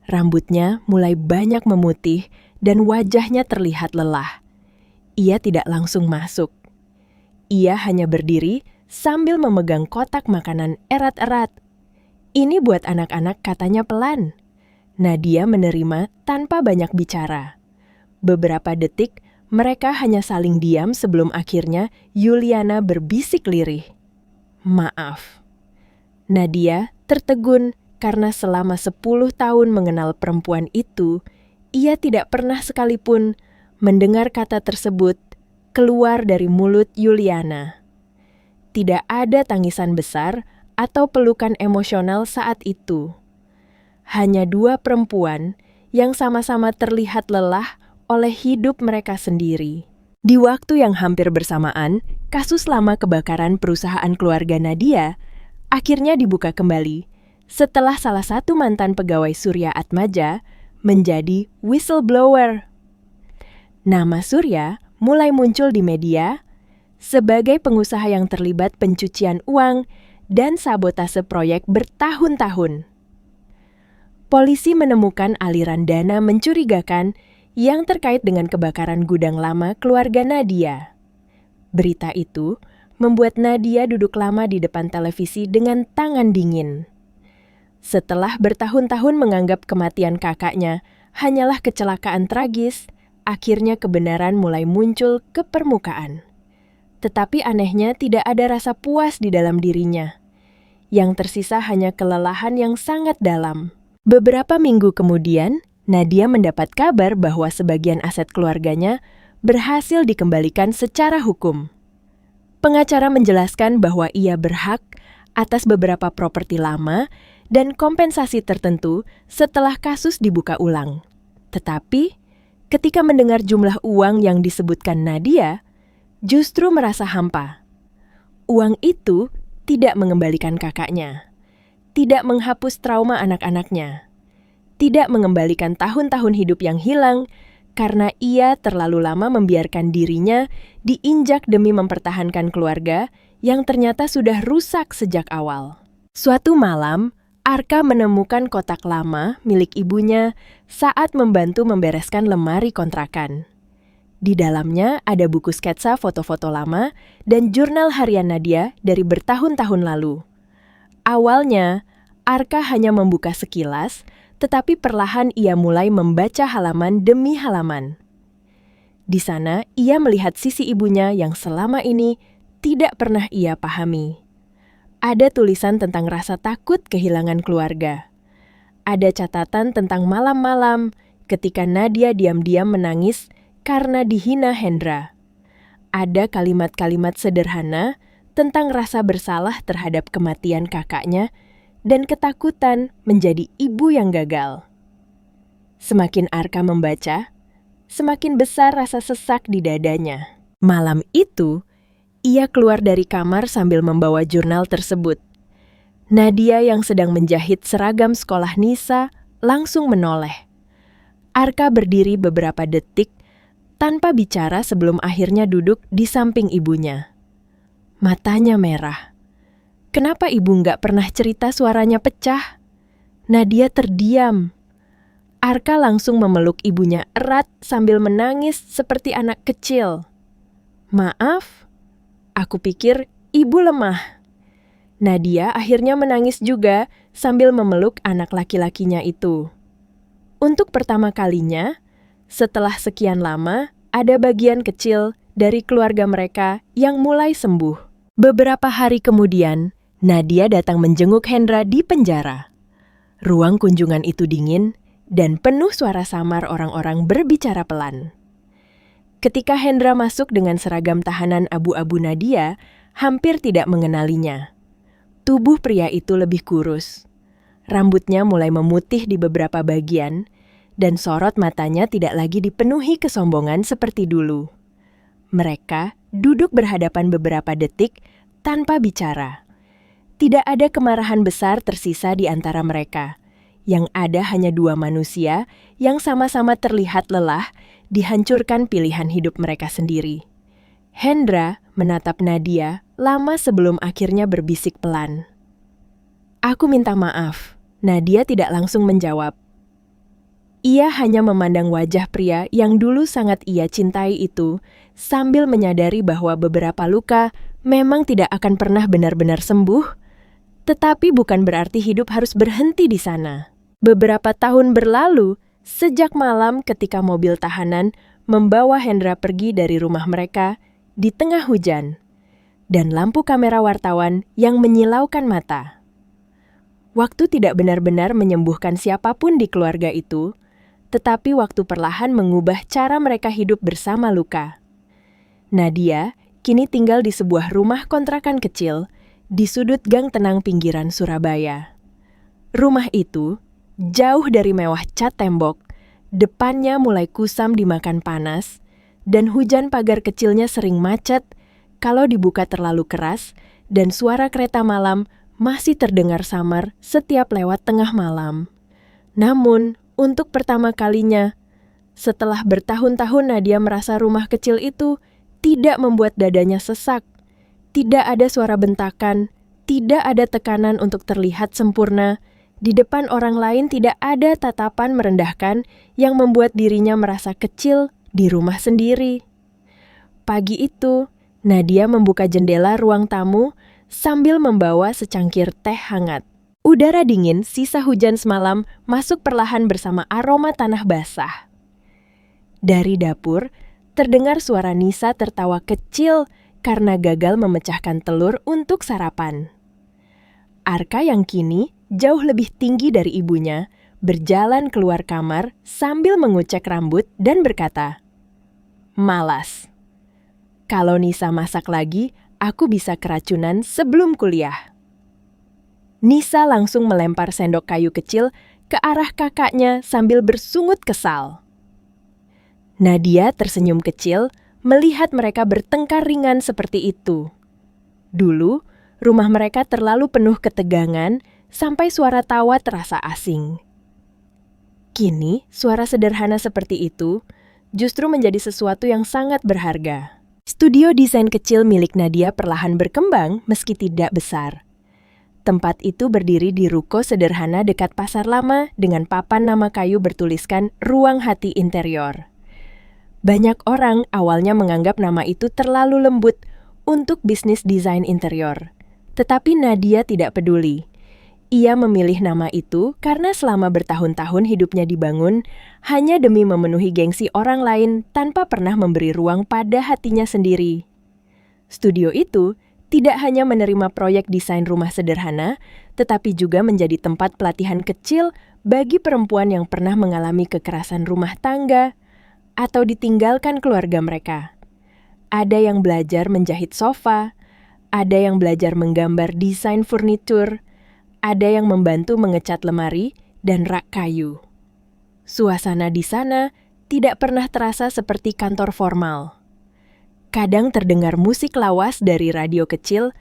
Rambutnya mulai banyak memutih dan wajahnya terlihat lelah. Ia tidak langsung masuk. Ia hanya berdiri sambil memegang kotak makanan erat-erat. Ini buat anak-anak, katanya pelan. Nadia menerima tanpa banyak bicara. Beberapa detik, mereka hanya saling diam sebelum akhirnya Yuliana berbisik lirih. Maaf. Nadia tertegun karena selama 10 tahun mengenal perempuan itu, ia tidak pernah sekalipun mendengar kata tersebut keluar dari mulut Yuliana. Tidak ada tangisan besar atau pelukan emosional saat itu. Hanya dua perempuan yang sama-sama terlihat lelah oleh hidup mereka sendiri. Di waktu yang hampir bersamaan, kasus lama kebakaran perusahaan keluarga Nadia akhirnya dibuka kembali setelah salah satu mantan pegawai Surya Atmaja menjadi whistleblower. Nama Surya mulai muncul di media sebagai pengusaha yang terlibat pencucian uang dan sabotase proyek bertahun-tahun. Polisi menemukan aliran dana mencurigakan yang terkait dengan kebakaran gudang lama keluarga Nadia. Berita itu membuat Nadia duduk lama di depan televisi dengan tangan dingin. Setelah bertahun-tahun menganggap kematian kakaknya hanyalah kecelakaan tragis, akhirnya kebenaran mulai muncul ke permukaan. Tetapi anehnya tidak ada rasa puas di dalam dirinya. Yang tersisa hanya kelelahan yang sangat dalam. Beberapa minggu kemudian, Nadia mendapat kabar bahwa sebagian aset keluarganya berhasil dikembalikan secara hukum. Pengacara menjelaskan bahwa ia berhak atas beberapa properti lama dan kompensasi tertentu setelah kasus dibuka ulang. Tetapi, ketika mendengar jumlah uang yang disebutkan Nadia, justru merasa hampa. Uang itu tidak mengembalikan kakaknya. tidak menghapus trauma anak-anaknya, tidak mengembalikan tahun-tahun hidup yang hilang, karena ia terlalu lama membiarkan dirinya diinjak demi mempertahankan keluarga yang ternyata sudah rusak sejak awal. Suatu malam, Arka menemukan kotak lama milik ibunya saat membantu membereskan lemari kontrakan. Di dalamnya ada buku sketsa foto-foto lama dan jurnal harian Nadia dari bertahun-tahun lalu. Awalnya, Arka hanya membuka sekilas, tetapi perlahan ia mulai membaca halaman demi halaman. Di sana, ia melihat sisi ibunya yang selama ini tidak pernah ia pahami. Ada tulisan tentang rasa takut kehilangan keluarga. Ada catatan tentang malam-malam ketika Nadia diam-diam menangis karena dihina Hendra. Ada kalimat-kalimat sederhana tentang rasa bersalah terhadap kematian kakaknya dan ketakutan menjadi ibu yang gagal. Semakin Arka membaca, semakin besar rasa sesak di dadanya. Malam itu, ia keluar dari kamar sambil membawa jurnal tersebut. Nadia yang sedang menjahit seragam sekolah Nisa langsung menoleh. Arka berdiri beberapa detik tanpa bicara sebelum akhirnya duduk di samping ibunya. Matanya merah. Kenapa ibu nggak pernah cerita suaranya pecah? Nadia terdiam. Arka langsung memeluk ibunya erat sambil menangis seperti anak kecil. Maaf, aku pikir ibu lemah. Nadia akhirnya menangis juga sambil memeluk anak laki-lakinya itu. Untuk pertama kalinya, setelah sekian lama, ada bagian kecil dari keluarga mereka yang mulai sembuh. Beberapa hari kemudian, Nadia datang menjenguk Hendra di penjara. Ruang kunjungan itu dingin dan penuh suara samar orang-orang berbicara pelan. Ketika Hendra masuk dengan seragam tahanan abu-abu Nadia, hampir tidak mengenalinya. Tubuh pria itu lebih kurus. Rambutnya mulai memutih di beberapa bagian, dan sorot matanya tidak lagi dipenuhi kesombongan seperti dulu. Mereka duduk berhadapan beberapa detik tanpa bicara. Tidak ada kemarahan besar tersisa di antara mereka. Yang ada hanya dua manusia yang sama-sama terlihat lelah dihancurkan pilihan hidup mereka sendiri. Hendra menatap Nadia lama sebelum akhirnya berbisik pelan. "Aku minta maaf." Nadia tidak langsung menjawab. Ia hanya memandang wajah pria yang dulu sangat ia cintai itu sambil menyadari bahwa beberapa luka memang tidak akan pernah benar-benar sembuh, tetapi bukan berarti hidup harus berhenti di sana. Beberapa tahun berlalu, sejak malam ketika mobil tahanan membawa Hendra pergi dari rumah mereka di tengah hujan, dan lampu kamera wartawan yang menyilaukan mata. Waktu tidak benar-benar menyembuhkan siapapun di keluarga itu, tetapi waktu perlahan mengubah cara mereka hidup bersama luka. Nadia kini tinggal di sebuah rumah kontrakan kecil di sudut gang tenang pinggiran Surabaya. Rumah itu jauh dari mewah cat tembok, depannya mulai kusam dimakan panas, dan hujan pagar kecilnya sering macet kalau dibuka terlalu keras, dan suara kereta malam masih terdengar samar setiap lewat tengah malam. Namun, untuk pertama kalinya, setelah bertahun-tahun Nadia merasa rumah kecil itu tidak membuat dadanya sesak. Tidak ada suara bentakan, tidak ada tekanan untuk terlihat sempurna. Di depan orang lain tidak ada tatapan merendahkan yang membuat dirinya merasa kecil di rumah sendiri. Pagi itu, Nadia membuka jendela ruang tamu sambil membawa secangkir teh hangat. Udara dingin sisa hujan semalam masuk perlahan bersama aroma tanah basah. Dari dapur, terdengar suara Nisa tertawa kecil karena gagal memecahkan telur untuk sarapan. Arka yang kini jauh lebih tinggi dari ibunya, berjalan keluar kamar sambil mengucek rambut dan berkata, "Malas. Kalau Nisa masak lagi, aku bisa keracunan sebelum kuliah." Nisa langsung melempar sendok kayu kecil ke arah kakaknya sambil bersungut kesal. Nadia tersenyum kecil melihat mereka bertengkar ringan seperti itu. Dulu, rumah mereka terlalu penuh ketegangan sampai suara tawa terasa asing. Kini, suara sederhana seperti itu justru menjadi sesuatu yang sangat berharga. Studio desain kecil milik Nadia perlahan berkembang meski tidak besar. Tempat itu berdiri di ruko sederhana dekat pasar lama dengan papan nama kayu bertuliskan Ruang Hati Interior. Banyak orang awalnya menganggap nama itu terlalu lembut untuk bisnis desain interior. Tetapi Nadia tidak peduli. Ia memilih nama itu karena selama bertahun-tahun hidupnya dibangun hanya demi memenuhi gengsi orang lain tanpa pernah memberi ruang pada hatinya sendiri. Studio itu tidak hanya menerima proyek desain rumah sederhana, tetapi juga menjadi tempat pelatihan kecil bagi perempuan yang pernah mengalami kekerasan rumah tangga atau ditinggalkan keluarga mereka. Ada yang belajar menjahit sofa, ada yang belajar menggambar desain furnitur, ada yang membantu mengecat lemari dan rak kayu. Suasana di sana tidak pernah terasa seperti kantor formal. Kadang terdengar musik lawas dari radio kecil,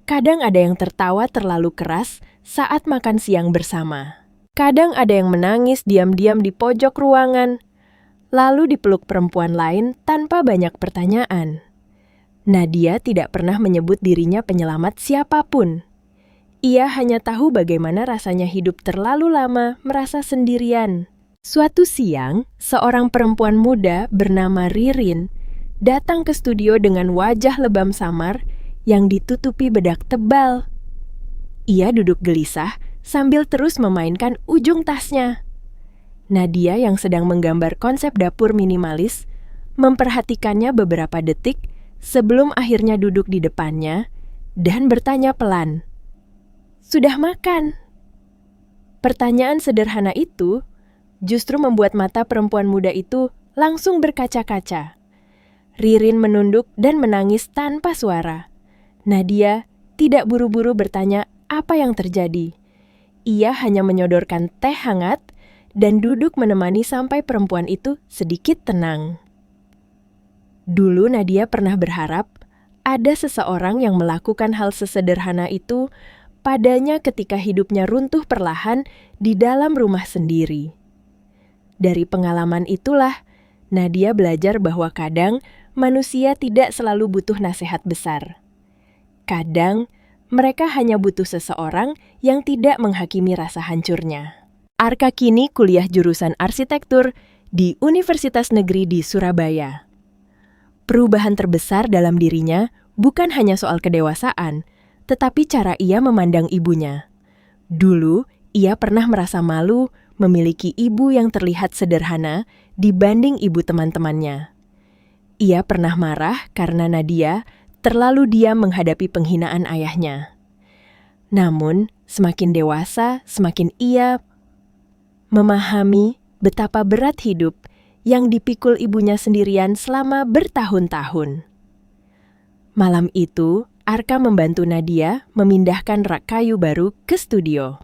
kadang ada yang tertawa terlalu keras saat makan siang bersama. Kadang ada yang menangis diam-diam di pojok ruangan, lalu dipeluk perempuan lain tanpa banyak pertanyaan. Nadia tidak pernah menyebut dirinya penyelamat siapapun. Ia hanya tahu bagaimana rasanya hidup terlalu lama merasa sendirian. Suatu siang, seorang perempuan muda bernama Ririn datang ke studio dengan wajah lebam samar yang ditutupi bedak tebal. Ia duduk gelisah sambil terus memainkan ujung tasnya. Nadia yang sedang menggambar konsep dapur minimalis memperhatikannya beberapa detik sebelum akhirnya duduk di depannya dan bertanya pelan, "Sudah makan?" Pertanyaan sederhana itu justru membuat mata perempuan muda itu langsung berkaca-kaca. Ririn menunduk dan menangis tanpa suara. Nadia tidak buru-buru bertanya apa yang terjadi. Ia hanya menyodorkan teh hangat dan duduk menemani sampai perempuan itu sedikit tenang. Dulu Nadia pernah berharap ada seseorang yang melakukan hal sesederhana itu padanya ketika hidupnya runtuh perlahan di dalam rumah sendiri. Dari pengalaman itulah, Nadia belajar bahwa kadang manusia tidak selalu butuh nasihat besar. Kadang, mereka hanya butuh seseorang yang tidak menghakimi rasa hancurnya. Arka kini kuliah jurusan arsitektur di Universitas Negeri di Surabaya. Perubahan terbesar dalam dirinya bukan hanya soal kedewasaan, tetapi cara ia memandang ibunya. Dulu, ia pernah merasa malu memiliki ibu yang terlihat sederhana dibanding ibu teman-temannya. Ia pernah marah karena Nadia terlalu diam menghadapi penghinaan ayahnya. Namun, semakin dewasa, semakin ia memahami betapa berat hidup yang dipikul ibunya sendirian selama bertahun-tahun. Malam itu, Arka membantu Nadia memindahkan rak kayu baru ke studio.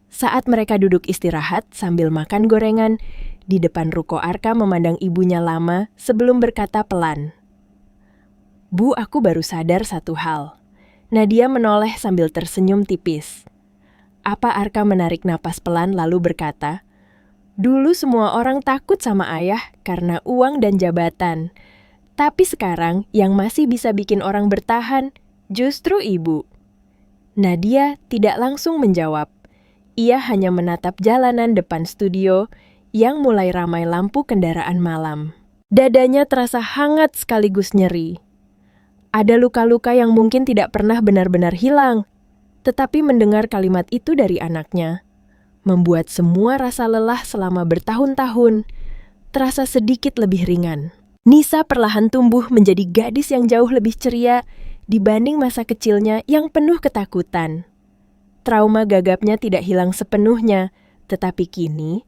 Saat mereka duduk istirahat sambil makan gorengan, di depan ruko Arka memandang ibunya lama sebelum berkata pelan, "Bu, aku baru sadar satu hal." Nadia menoleh sambil tersenyum tipis. Apa Arka menarik napas pelan lalu berkata, "Dulu semua orang takut sama ayah karena uang dan jabatan. Tapi sekarang yang masih bisa bikin orang bertahan justru ibu." Nadia tidak langsung menjawab. Ia hanya menatap jalanan depan studio yang mulai ramai lampu kendaraan malam. Dadanya terasa hangat sekaligus nyeri. Ada luka-luka yang mungkin tidak pernah benar-benar hilang, tetapi mendengar kalimat itu dari anaknya membuat semua rasa lelah selama bertahun-tahun terasa sedikit lebih ringan. Nisa perlahan tumbuh menjadi gadis yang jauh lebih ceria dibanding masa kecilnya yang penuh ketakutan. Trauma gagapnya tidak hilang sepenuhnya, tetapi kini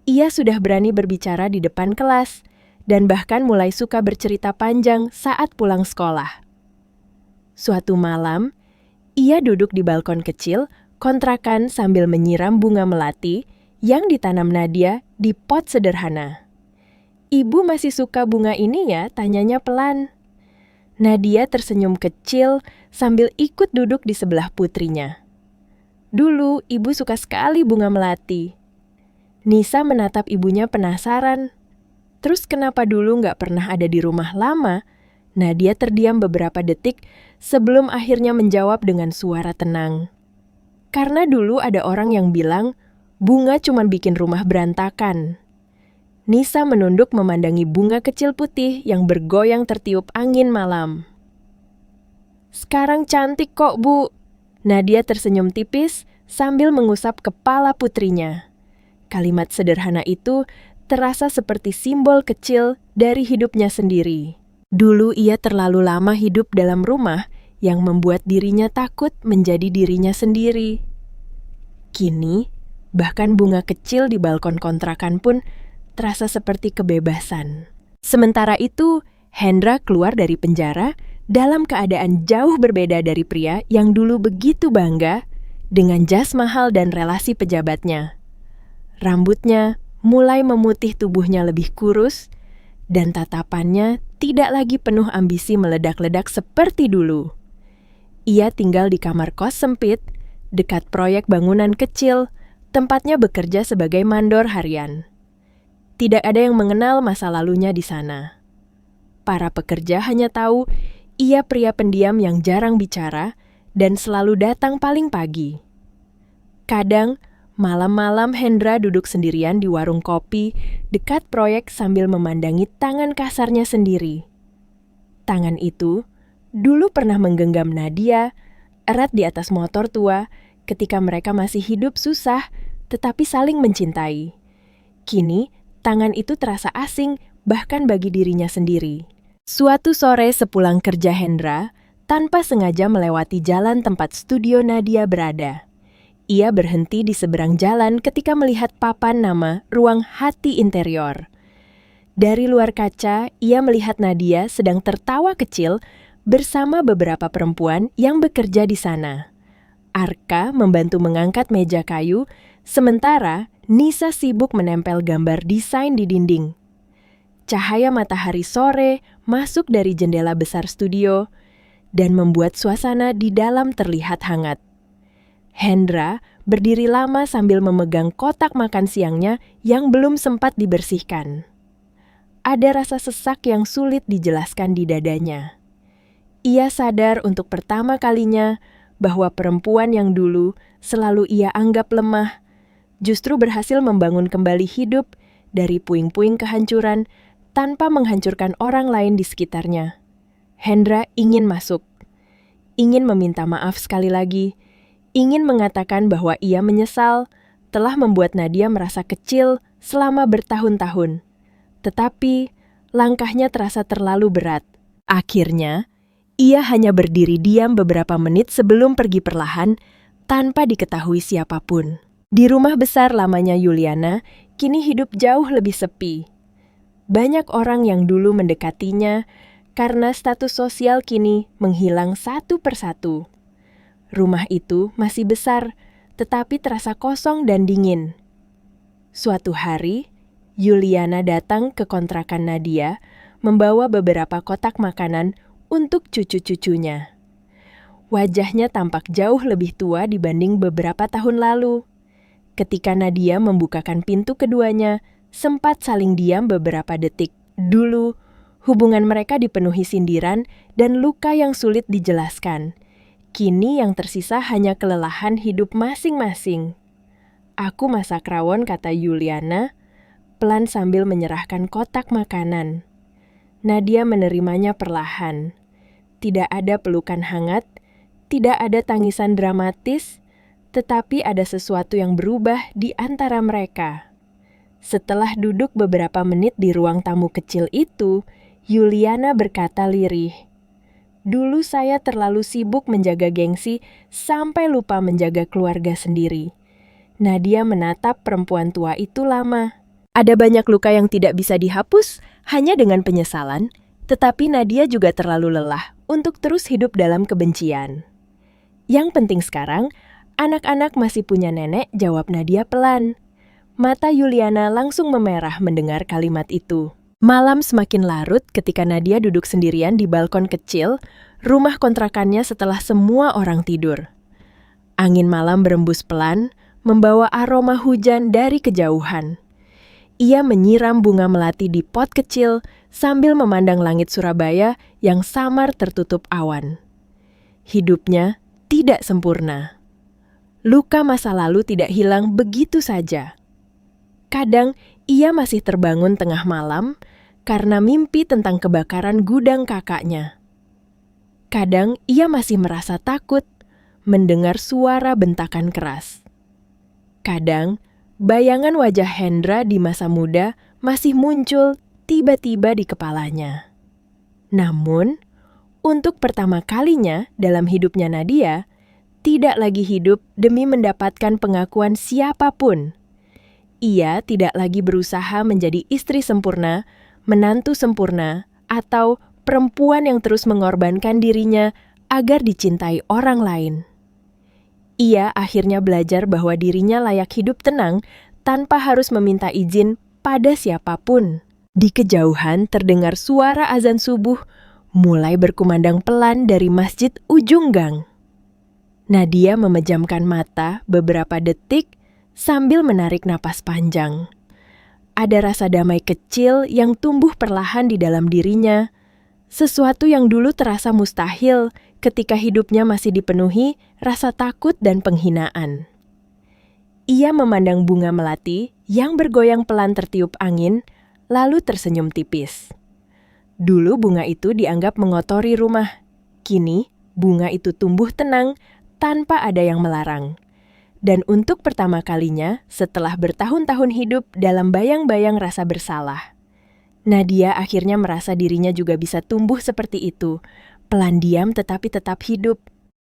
ia sudah berani berbicara di depan kelas dan bahkan mulai suka bercerita panjang saat pulang sekolah. Suatu malam, ia duduk di balkon kecil kontrakan sambil menyiram bunga melati yang ditanam Nadia di pot sederhana. "Ibu masih suka bunga ini ya?" tanyanya pelan. Nadia tersenyum kecil sambil ikut duduk di sebelah putrinya. Dulu, ibu suka sekali bunga melati. Nisa menatap ibunya penasaran. Terus kenapa dulu nggak pernah ada di rumah lama? Nadia terdiam beberapa detik sebelum akhirnya menjawab dengan suara tenang. Karena dulu ada orang yang bilang, bunga cuma bikin rumah berantakan. Nisa menunduk memandangi bunga kecil putih yang bergoyang tertiup angin malam. Sekarang cantik kok, Bu. Nadia tersenyum tipis sambil mengusap kepala putrinya. Kalimat sederhana itu terasa seperti simbol kecil dari hidupnya sendiri. Dulu ia terlalu lama hidup dalam rumah yang membuat dirinya takut menjadi dirinya sendiri. Kini, bahkan bunga kecil di balkon kontrakan pun terasa seperti kebebasan. Sementara itu, Hendra keluar dari penjara dalam keadaan jauh berbeda dari pria yang dulu begitu bangga dengan jas mahal dan relasi pejabatnya. Rambutnya mulai memutih, tubuhnya lebih kurus, dan tatapannya tidak lagi penuh ambisi meledak-ledak seperti dulu. Ia tinggal di kamar kos sempit, dekat proyek bangunan kecil, tempatnya bekerja sebagai mandor harian. Tidak ada yang mengenal masa lalunya di sana. Para pekerja hanya tahu ia pria pendiam yang jarang bicara dan selalu datang paling pagi. Kadang, malam-malam Hendra duduk sendirian di warung kopi dekat proyek sambil memandangi tangan kasarnya sendiri. Tangan itu dulu pernah menggenggam Nadia erat di atas motor tua ketika mereka masih hidup susah tetapi saling mencintai. Kini, tangan itu terasa asing bahkan bagi dirinya sendiri. Suatu sore sepulang kerja Hendra, tanpa sengaja melewati jalan tempat studio Nadia berada. Ia berhenti di seberang jalan ketika melihat papan nama Ruang Hati Interior. Dari luar kaca, ia melihat Nadia sedang tertawa kecil bersama beberapa perempuan yang bekerja di sana. Arka membantu mengangkat meja kayu, sementara Nisa sibuk menempel gambar desain di dinding. Cahaya matahari sore masuk dari jendela besar studio dan membuat suasana di dalam terlihat hangat. Hendra berdiri lama sambil memegang kotak makan siangnya yang belum sempat dibersihkan. Ada rasa sesak yang sulit dijelaskan di dadanya. Ia sadar untuk pertama kalinya bahwa perempuan yang dulu selalu ia anggap lemah, justru berhasil membangun kembali hidup dari puing-puing kehancuran tanpa menghancurkan orang lain di sekitarnya. Hendra ingin masuk, ingin meminta maaf sekali lagi, ingin mengatakan bahwa ia menyesal telah membuat Nadia merasa kecil selama bertahun-tahun. Tetapi, langkahnya terasa terlalu berat. Akhirnya, ia hanya berdiri diam beberapa menit sebelum pergi perlahan tanpa diketahui siapapun. Di rumah besar lamanya Yuliana, kini hidup jauh lebih sepi. Banyak orang yang dulu mendekatinya karena status sosial kini menghilang satu persatu. Rumah itu masih besar, tetapi terasa kosong dan dingin. Suatu hari, Yuliana datang ke kontrakan Nadia, membawa beberapa kotak makanan untuk cucu-cucunya. Wajahnya tampak jauh lebih tua dibanding beberapa tahun lalu. Ketika Nadia membukakan pintu keduanya, sempat saling diam beberapa detik. Dulu, hubungan mereka dipenuhi sindiran dan luka yang sulit dijelaskan. Kini yang tersisa hanya kelelahan hidup masing-masing. "Aku masak rawon," kata Yuliana, pelan sambil menyerahkan kotak makanan. Nadia menerimanya perlahan. Tidak ada pelukan hangat, tidak ada tangisan dramatis, tetapi ada sesuatu yang berubah di antara mereka. Setelah duduk beberapa menit di ruang tamu kecil itu, Yuliana berkata lirih, "Dulu saya terlalu sibuk menjaga gengsi sampai lupa menjaga keluarga sendiri." Nadia menatap perempuan tua itu lama. Ada banyak luka yang tidak bisa dihapus hanya dengan penyesalan, tetapi Nadia juga terlalu lelah untuk terus hidup dalam kebencian. "Yang penting sekarang, anak-anak masih punya nenek," jawab Nadia pelan. Mata Yuliana langsung memerah mendengar kalimat itu. Malam semakin larut ketika Nadia duduk sendirian di balkon kecil rumah kontrakannya setelah semua orang tidur. Angin malam berembus pelan, membawa aroma hujan dari kejauhan. Ia menyiram bunga melati di pot kecil sambil memandang langit Surabaya yang samar tertutup awan. Hidupnya tidak sempurna. Luka masa lalu tidak hilang begitu saja. Kadang ia masih terbangun tengah malam karena mimpi tentang kebakaran gudang kakaknya. Kadang ia masih merasa takut mendengar suara bentakan keras. Kadang bayangan wajah Hendra di masa muda masih muncul tiba-tiba di kepalanya. Namun, untuk pertama kalinya dalam hidupnya Nadia, tidak lagi hidup demi mendapatkan pengakuan siapapun. Ia tidak lagi berusaha menjadi istri sempurna, menantu sempurna, atau perempuan yang terus mengorbankan dirinya agar dicintai orang lain. Ia akhirnya belajar bahwa dirinya layak hidup tenang tanpa harus meminta izin pada siapapun. Di kejauhan terdengar suara azan subuh mulai berkumandang pelan dari masjid ujung gang. Nadia memejamkan mata beberapa detik sambil menarik napas panjang. Ada rasa damai kecil yang tumbuh perlahan di dalam dirinya, sesuatu yang dulu terasa mustahil ketika hidupnya masih dipenuhi rasa takut dan penghinaan. Ia memandang bunga melati yang bergoyang pelan tertiup angin, lalu tersenyum tipis. Dulu bunga itu dianggap mengotori rumah. Kini, bunga itu tumbuh tenang tanpa ada yang melarang. Dan untuk pertama kalinya, setelah bertahun-tahun hidup dalam bayang-bayang rasa bersalah, Nadia akhirnya merasa dirinya juga bisa tumbuh seperti itu, pelan diam tetapi tetap hidup,